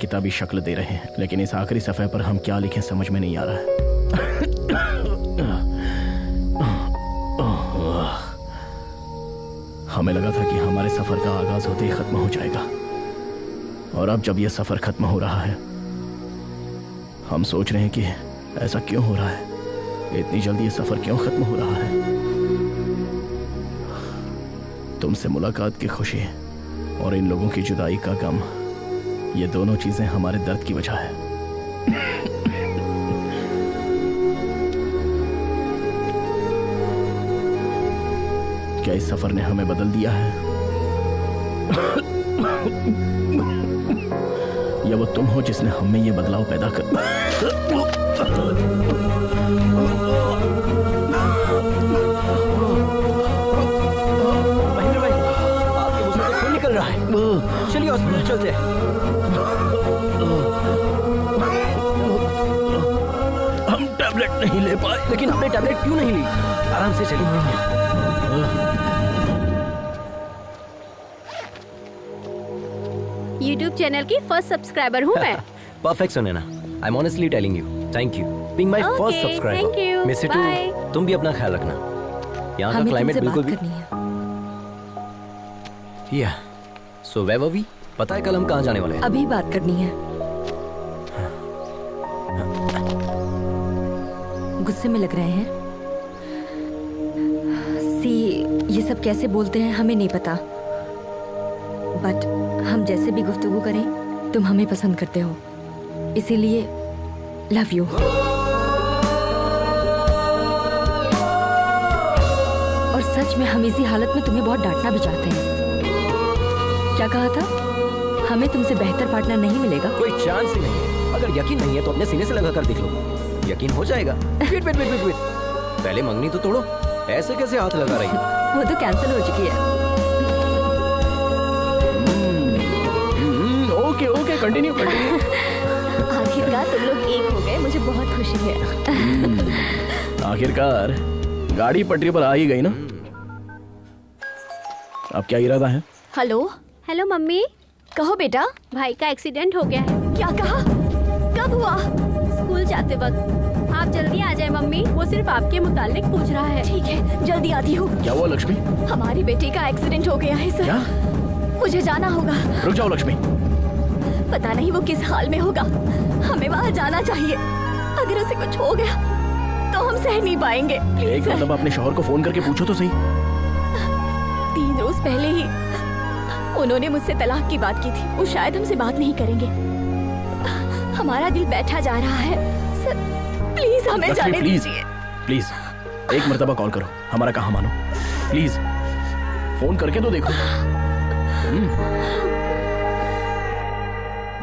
किताबी शक्ल दे रहे हैं। लेकिन इस आखिरी सफ़े पर हम क्या लिखें समझ में नहीं आ रहा है। हमें लगा था कि हमारे सफर का आगाज होते ही खत्म हो जाएगा, और अब जब यह सफर खत्म हो रहा है हम सोच रहे हैं कि ऐसा क्यों हो रहा है, इतनी जल्दी ये सफर क्यों खत्म हो रहा है। तुमसे मुलाकात की खुशी और इन लोगों की जुदाई का गम, ये दोनों चीजें हमारे दर्द की वजह है। क्या इस सफर ने हमें बदल दिया है, या वो तुम हो जिसने हमें ये बदलाव पैदा कर। महेंद्र भाई, आपके मुंह से खून निकल रहा है। चलिए हॉस्पिटल चलते हैं। हम टैबलेट नहीं ले पाए। लेकिन हमने टैबलेट क्यों नहीं ली? आराम से चलिए। YouTube चैनल की फर्स्ट सब्सक्राइबर हूँ मैं। Perfect Sunaina, I am honestly telling you, thank you being my first Okay, subscriber. thank you. Miss इटू, Bye. तुम भी अपना ख्याल रखना। यहाँ का हमें क्लाइमेट तुमसे बिल्कुल बात भी करनी है। या सो वेयर वर वी? पता है कल हम कहाँ जाने वाले हैं? अभी बात करनी है। गुस्से में लग रहे हैं। सी, ये सब कैसे बोलते हैं हमें नहीं पता, बट हम जैसे भी गुफ्तगू करें तुम हमें पसंद करते हो, इसीलिए लव यू। और सच में हम इसी हालत में तुम्हें बहुत डांटना भी चाहते हैं। क्या कहा था? हमें तुमसे बेहतर पार्टनर नहीं मिलेगा। कोई चांस ही नहीं है। अगर यकीन नहीं है तो अपने सीने से लगा कर देख लो, यकीन हो जाएगा। Wait wait wait wait wait, पहले मंगनी तो तोड़ो, ऐसे कैसे हाथ लगा रही हो? वो तो कैंसिल हो चुकी है। Okay okay, continue continue. आखिरकार तुम लोग एक हो गए, मुझे बहुत खुशी है। आखिरकार गाड़ी पटरी पर आ ही गई ना। अब क्या इरादा है? हेलो हेलो मम्मी, कहो बेटा। भाई का एक्सीडेंट हो गया है। क्या कहा? कब हुआ? स्कूल जाते वक्त। आप जल्दी आ जाए मम्मी, वो सिर्फ आपके मुतालिक पूछ रहा है। ठीक है, जल्दी आती हूँ। क्या हुआ लक्ष्मी? हमारी बेटी का एक्सीडेंट हो गया है सर। क्या? मुझे जाना होगा। रुक जाओ लक्ष्मी। पता नहीं वो किस हाल में होगा, हमें वहाँ जाना चाहिए। अगर उसे कुछ हो गया तो हम सह नहीं पाएंगे। प्लीज एक सर। मतलब अपने शौहर को फोन करके पूछो तो सही। 3 रोज पहले ही उन्होंने मुझसे तलाक की बात की थी। वो शायद हमसे बात नहीं करेंगे। हमारा दिल बैठा जा रहा है सर, प्लीज हमें लक्ष्मी जाने प्लीज दीजिए। प्लीज एक मर्तबा कॉल करो, हमारा कहा मानो। प्लीज फोन करके तो देखो।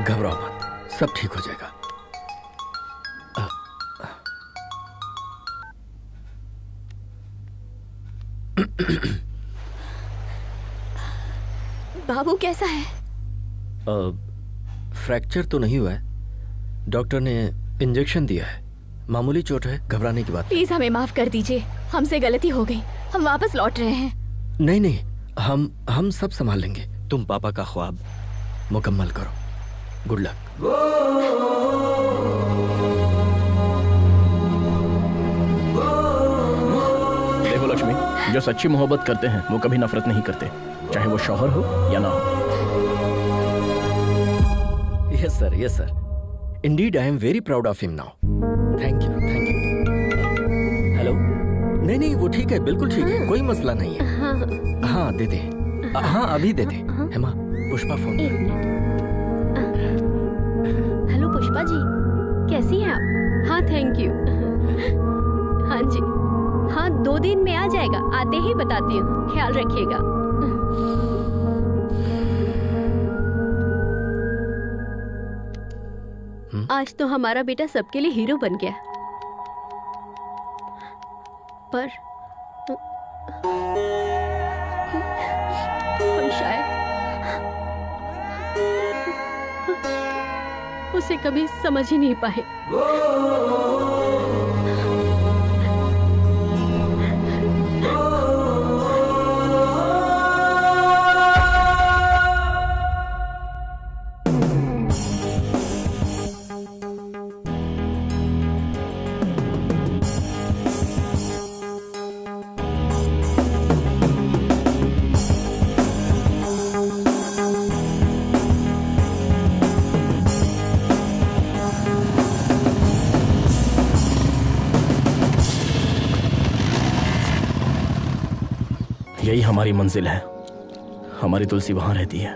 घबराओ मत, सब ठीक हो जाएगा। बाबू कैसा है? फ्रैक्चर तो नहीं हुआ है, डॉक्टर ने इंजेक्शन दिया है, मामूली चोट है, घबराने की बात। प्लीज हमें माफ कर दीजिए, हमसे गलती हो गई, हम वापस लौट रहे हैं। नहीं नहीं, हम सब संभाल लेंगे। तुम पापा का ख्वाब मुकम्मल करो। Good luck. देखो लक्ष्मी, जो सच्ची मोहब्बत करते हैं वो कभी नफरत नहीं करते, चाहे वो शौहर हो या ना हो। Yes sir, yes sir. Indeed I am very proud of him now. Thank you, thank you. Hello? नहीं नहीं, वो ठीक है, बिल्कुल ठीक है, कोई मसला नहीं है। हाँ दे दे, हाँ अभी दे दे। हेमा, पुष्पा फोन। हेलो पुष्पा जी, कैसी हैं आप? हाँ थैंक यू। हाँ जी, हाँ 2 दिन में आ जाएगा, आते ही बताती हूँ, ख्याल रखिएगा। आज तो हमारा बेटा सबके लिए हीरो बन गया, पर हम शायद उसे कभी समझ ही नहीं पाए। यही हमारी मंजिल है, हमारी तुलसी वहां रहती है।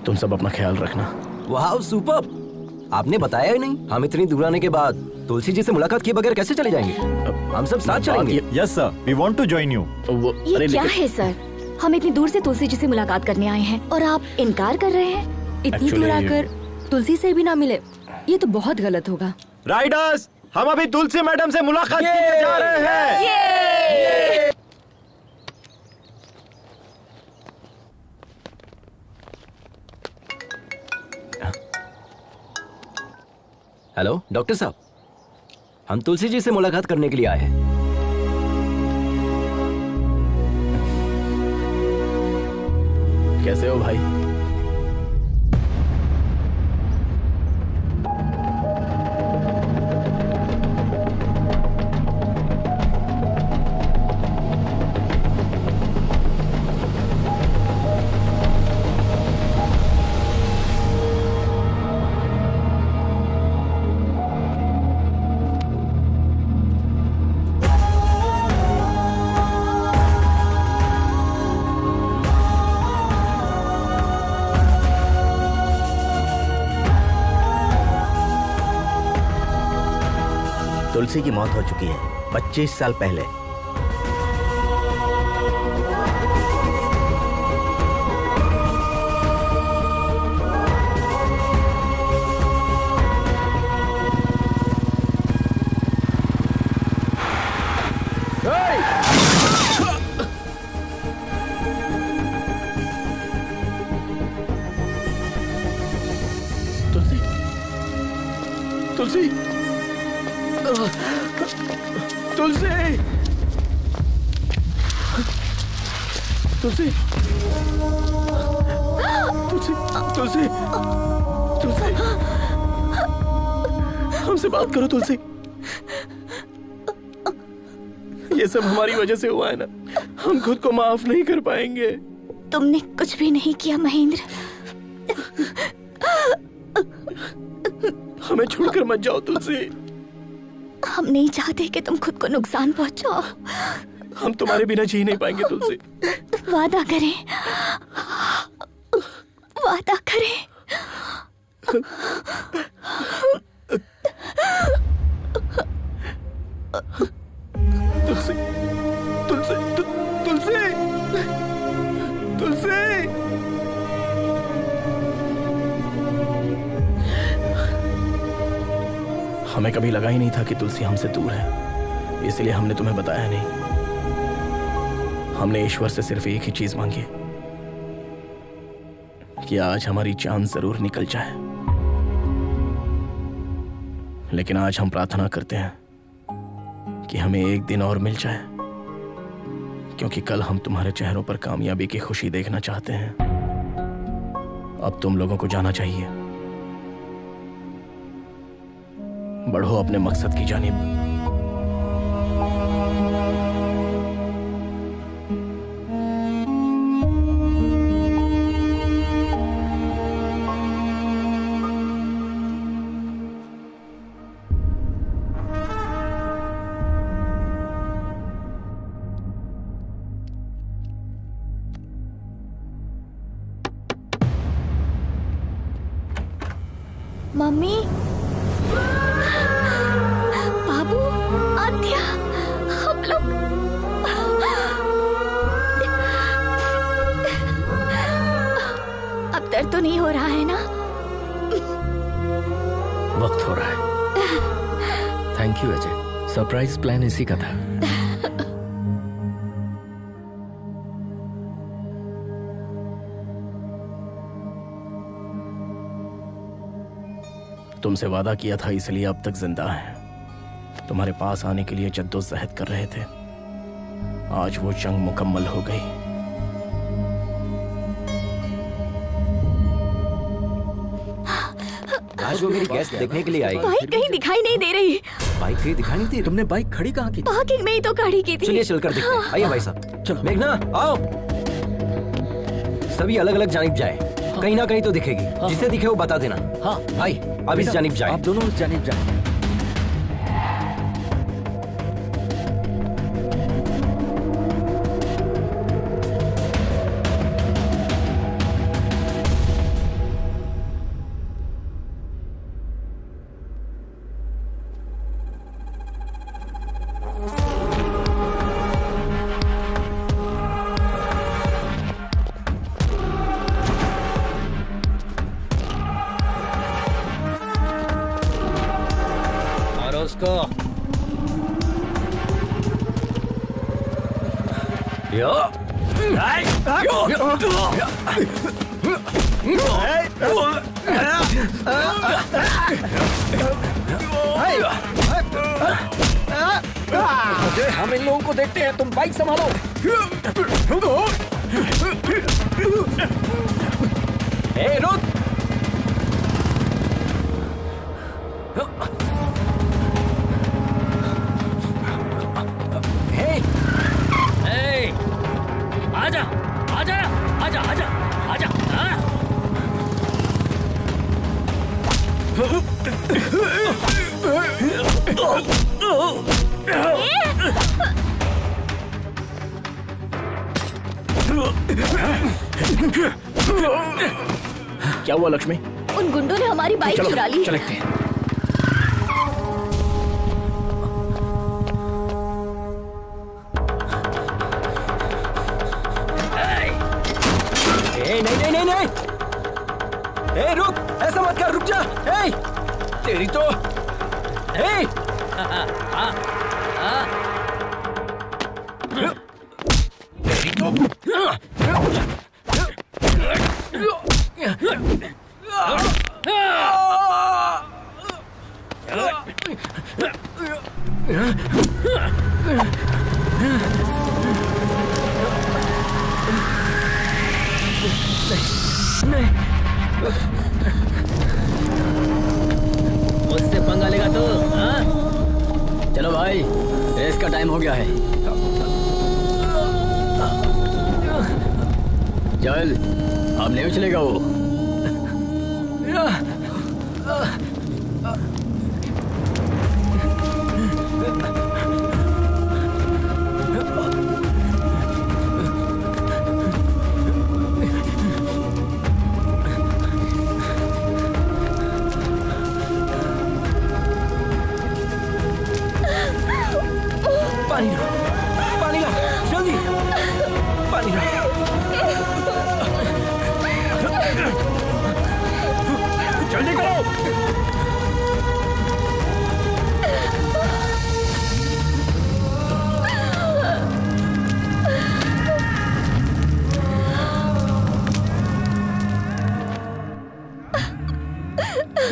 तुम सब अपना ख्याल रखना। वाह सुपर, आपने बताया ही नहीं। हम इतनी दूर आने के बाद तुलसी जी से मुलाकात किए बगैर कैसे चले जाएंगे? हम सब साथ चलेंगे। Yes sir, we want to join you. ये क्या है सर? हम इतनी दूर से तुलसी जी से मुलाकात करने आए हैं और आप इनकार कर रहे हैं? इतनी दूर आकर तुलसी से भी ना मिले, ये तो बहुत गलत होगा। राइडर्स, हम अभी तुलसी मैडम से मुलाकात करने जा रहे हैं। हेलो डॉक्टर साहब, हम तुलसी जी से मुलाकात करने के लिए आए हैं। कैसे हो भाई? तुलसी की मौत हो चुकी है 25 साल पहले। तुलसी, तुलसी, तुलसी, तुलसी, तुलसी, तुलसी, तुलसी, हमसे बात करो तुलसी। ये सब हमारी वजह से हुआ है ना, हम खुद को माफ नहीं कर पाएंगे। तुमने कुछ भी नहीं किया महेंद्र। हमें छोड़कर मत जाओ तुलसी। हम नहीं चाहते कि तुम खुद को नुकसान पहुंचाओ। हम तुम्हारे बिना जी नहीं पाएंगे तुलसी। वादा करें, वादा करें। तुलसी, तुलसी, तुलसी, तुलसी। हमें कभी लगा ही नहीं था कि तुलसी हमसे दूर है, इसलिए हमने तुम्हें बताया नहीं। हमने ईश्वर से सिर्फ एक ही चीज मांगी कि आज हमारी जान जरूर निकल जाए। लेकिन आज हम प्रार्थना करते हैं कि हमें एक दिन और मिल जाए, क्योंकि कल हम तुम्हारे चेहरों पर कामयाबी की खुशी देखना चाहते हैं। अब तुम लोगों को जाना चाहिए। बढ़ो अपने मकसद की जानिब। मम्मी, बाबू, आद्या, हम लोग अब दर्द तो नहीं हो रहा है ना? वक्त हो रहा है। Thank you Ajay, surprise plan इसी का था। तुमसे वादा किया था, इसलिए अब तक जिंदा है। तुम्हारे पास आने के लिए जद्दोजहद कर रहे थे। आज वो जंग मुकम्मल हो गई। आज वो मेरी गेस्ट देखने के लिए आई। बाइक कहीं दिखाई नहीं दे रही। बाइक कहीं दिखाई नहीं थी? तुमने बाइक खड़ी कहाँ की? पार्किंग में ही तो खड़ी की थी। चलिए चलकर देखते हैं। आइए भाई साहब। चलो मेघना आओ। सभी अलग अलग जानिब जाए। कहीं ना कहीं तो दिखेगी। जिसे दिखे वो बता देना। हाँ भाई, अब इस जानिब जाए। आप दोनों इस जानिब जाए। हम इन लोगों को देखते हैं, तुम बाइक संभालो। ए, रुक। आजा आजा आजा आजा आजा। क्या हुआ लक्ष्मी? उन गुंडों ने हमारी बाइक चुरा ली। चलते हैं। नहीं। ए, रुक, ऐसा मत कर, रुक जा। ए, तेरी तो ए, तेरी तो उससे पंगा लेगा तो? हाँ? चलो भाई, रेस का टाइम हो गया है। चल, अब नहीं उछलेगा वो। पानी ला, जल्दी पानी ला। जल्दी करो।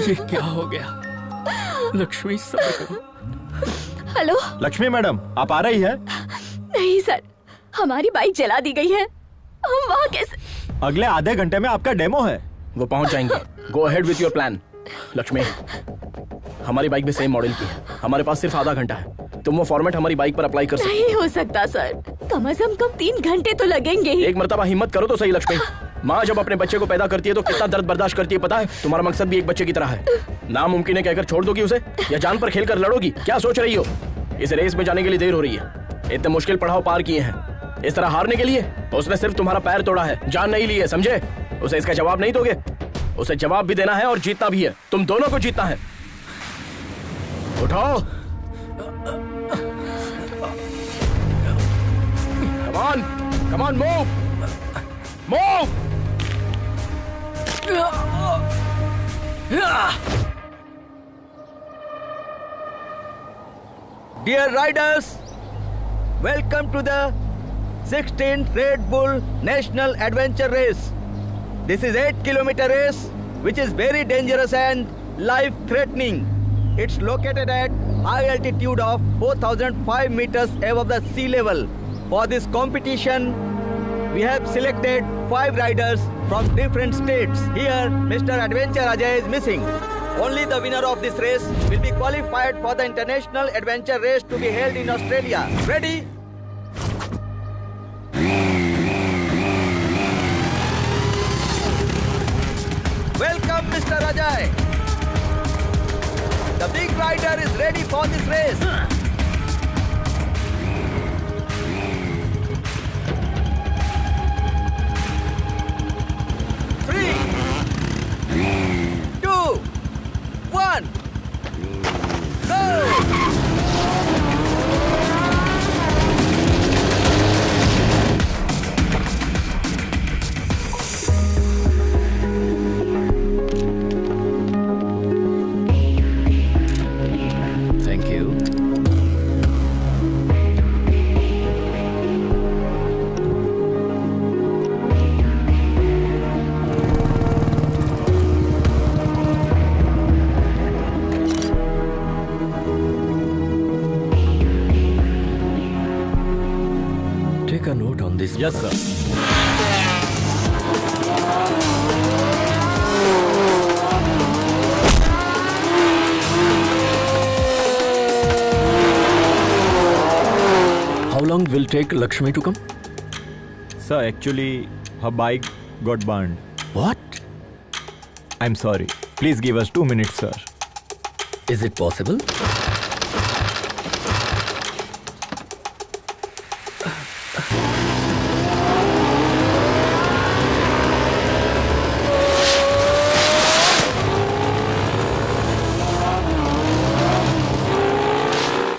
ये क्या हो गया? लक्ष्मी सब्र करो। हेलो। लक्ष्मी मैडम, आप आ रही है? नहीं सर, हमारी बाइक जला दी गई है। हम वहाँ कैसे? अगले आधे घंटे में आपका डेमो है। वो पहुंच जाएंगे। Go ahead with your plan. Lakshmi, हमारी बाइक भी सेम मॉडल की है। हमारे पास सिर्फ आधा घंटा है। तुम वो फॉर्मेट हमारी बाइक पर अप्लाई कर सकते हो। नहीं हो सकता सर, कम से कम 3 घंटे तो लगेंगे ही। एक मर्तबा हिम्मत करो तो सही लक्ष्मी। माँ जब अपने बच्चे को पैदा करती है तो कितना दर्द बर्दाश्त करती है पता है? तुम्हारा मकसद भी एक बच्चे की तरह है। नामुमकिन है कहकर छोड़ दोगी उसे, या जान पर खेलकर लड़ोगी? क्या सोच रही हो? इस रेस में जाने के लिए देर हो रही है। इतने मुश्किल पड़ाव पार किए हैं, इस तरह हारने के लिए? उसने सिर्फ तुम्हारा पैर तोड़ा है, जान नहीं ली है, समझे? उसे इसका जवाब नहीं दोगे? उसे जवाब भी देना है और जीतना भी है। तुम दोनों को जीतना है। उठाओ। Come on, come on, move, move. Dear riders, welcome to the 16th Red Bull National Adventure Race. This is 8-kilometer race which is very dangerous and life-threatening. It's located at high altitude of 4,005 meters above the sea level. For this competition, we have selected 5 riders from different states. Here, Mr. Adventure Ajay is missing. Only the winner of this race will be qualified for the International Adventure Race to be held in Australia. Ready? Welcome, Mr. Ajay. The big rider is ready for this race. 3, 2, 1, go! Thank you. Take a note on this. Yes, sir. How long will take Lakshmi to come? Sir, actually, her bike got burned. What? I'm sorry. Please give us 2 minutes, sir. Is it possible?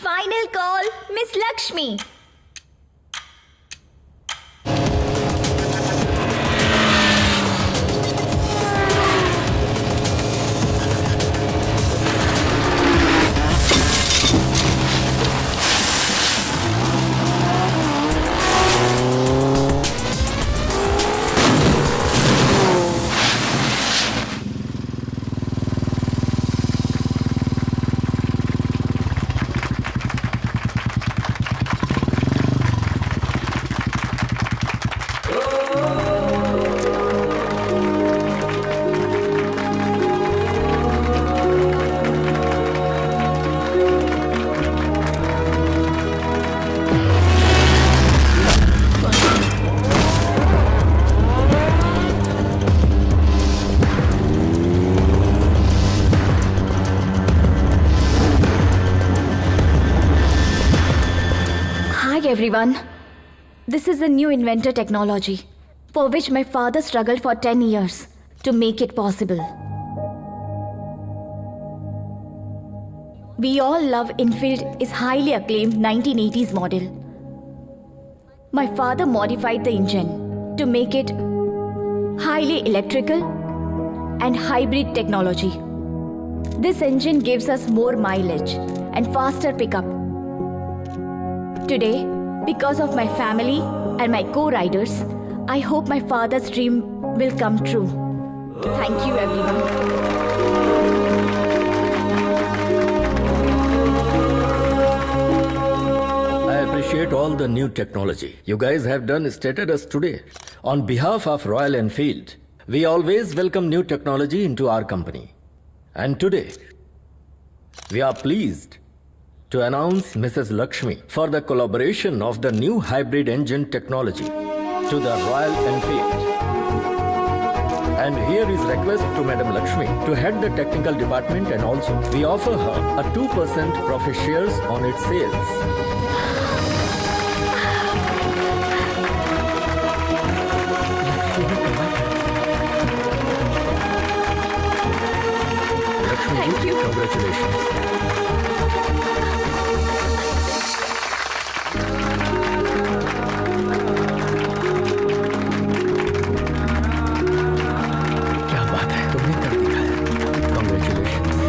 Final call, Miss Lakshmi. Everyone, this is a new inventor technology for which my father struggled for 10 years to make it possible. We all love Enfield is highly acclaimed 1980s model. My father modified the engine to make it highly electrical and hybrid technology. This engine gives us more mileage and faster pickup. Today, because of my family and my co-riders, I hope my father's dream will come true. Thank you, everyone. appreciate all the new technology you guys have done stated us today. On behalf of Royal Enfield, we always welcome new technology into our company. And today, we are pleased to announce Mrs. Lakshmi for the collaboration of the new hybrid engine technology to the Royal Enfield. And here is request to Madam Lakshmi to head the technical department, and also we offer her a 2% profit shares on its sales. Lakshmi, Thank you. Congratulations. क्या बात है, तुमने कर दिखाया। Congratulations.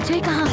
अजय कहाँ?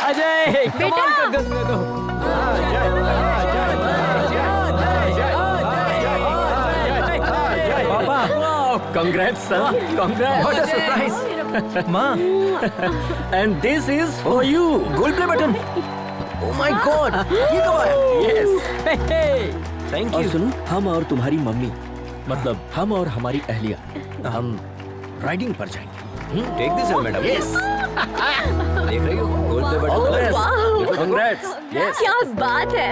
Ajay Congrats, son. Congrats. What a surprise. माँ, And this is for you. Gold play button. Oh my God, ये कब आया? Yes. Thank और you. सुनो, हम और तुम्हारी मम्मी, मतलब हम और हमारी अहलिया, हम राइडिंग पर जाएंगे। Take this, madam. Yes. देख रही हो, gold play All the button. best. Wow. Congrats. Yes. क्या बात है?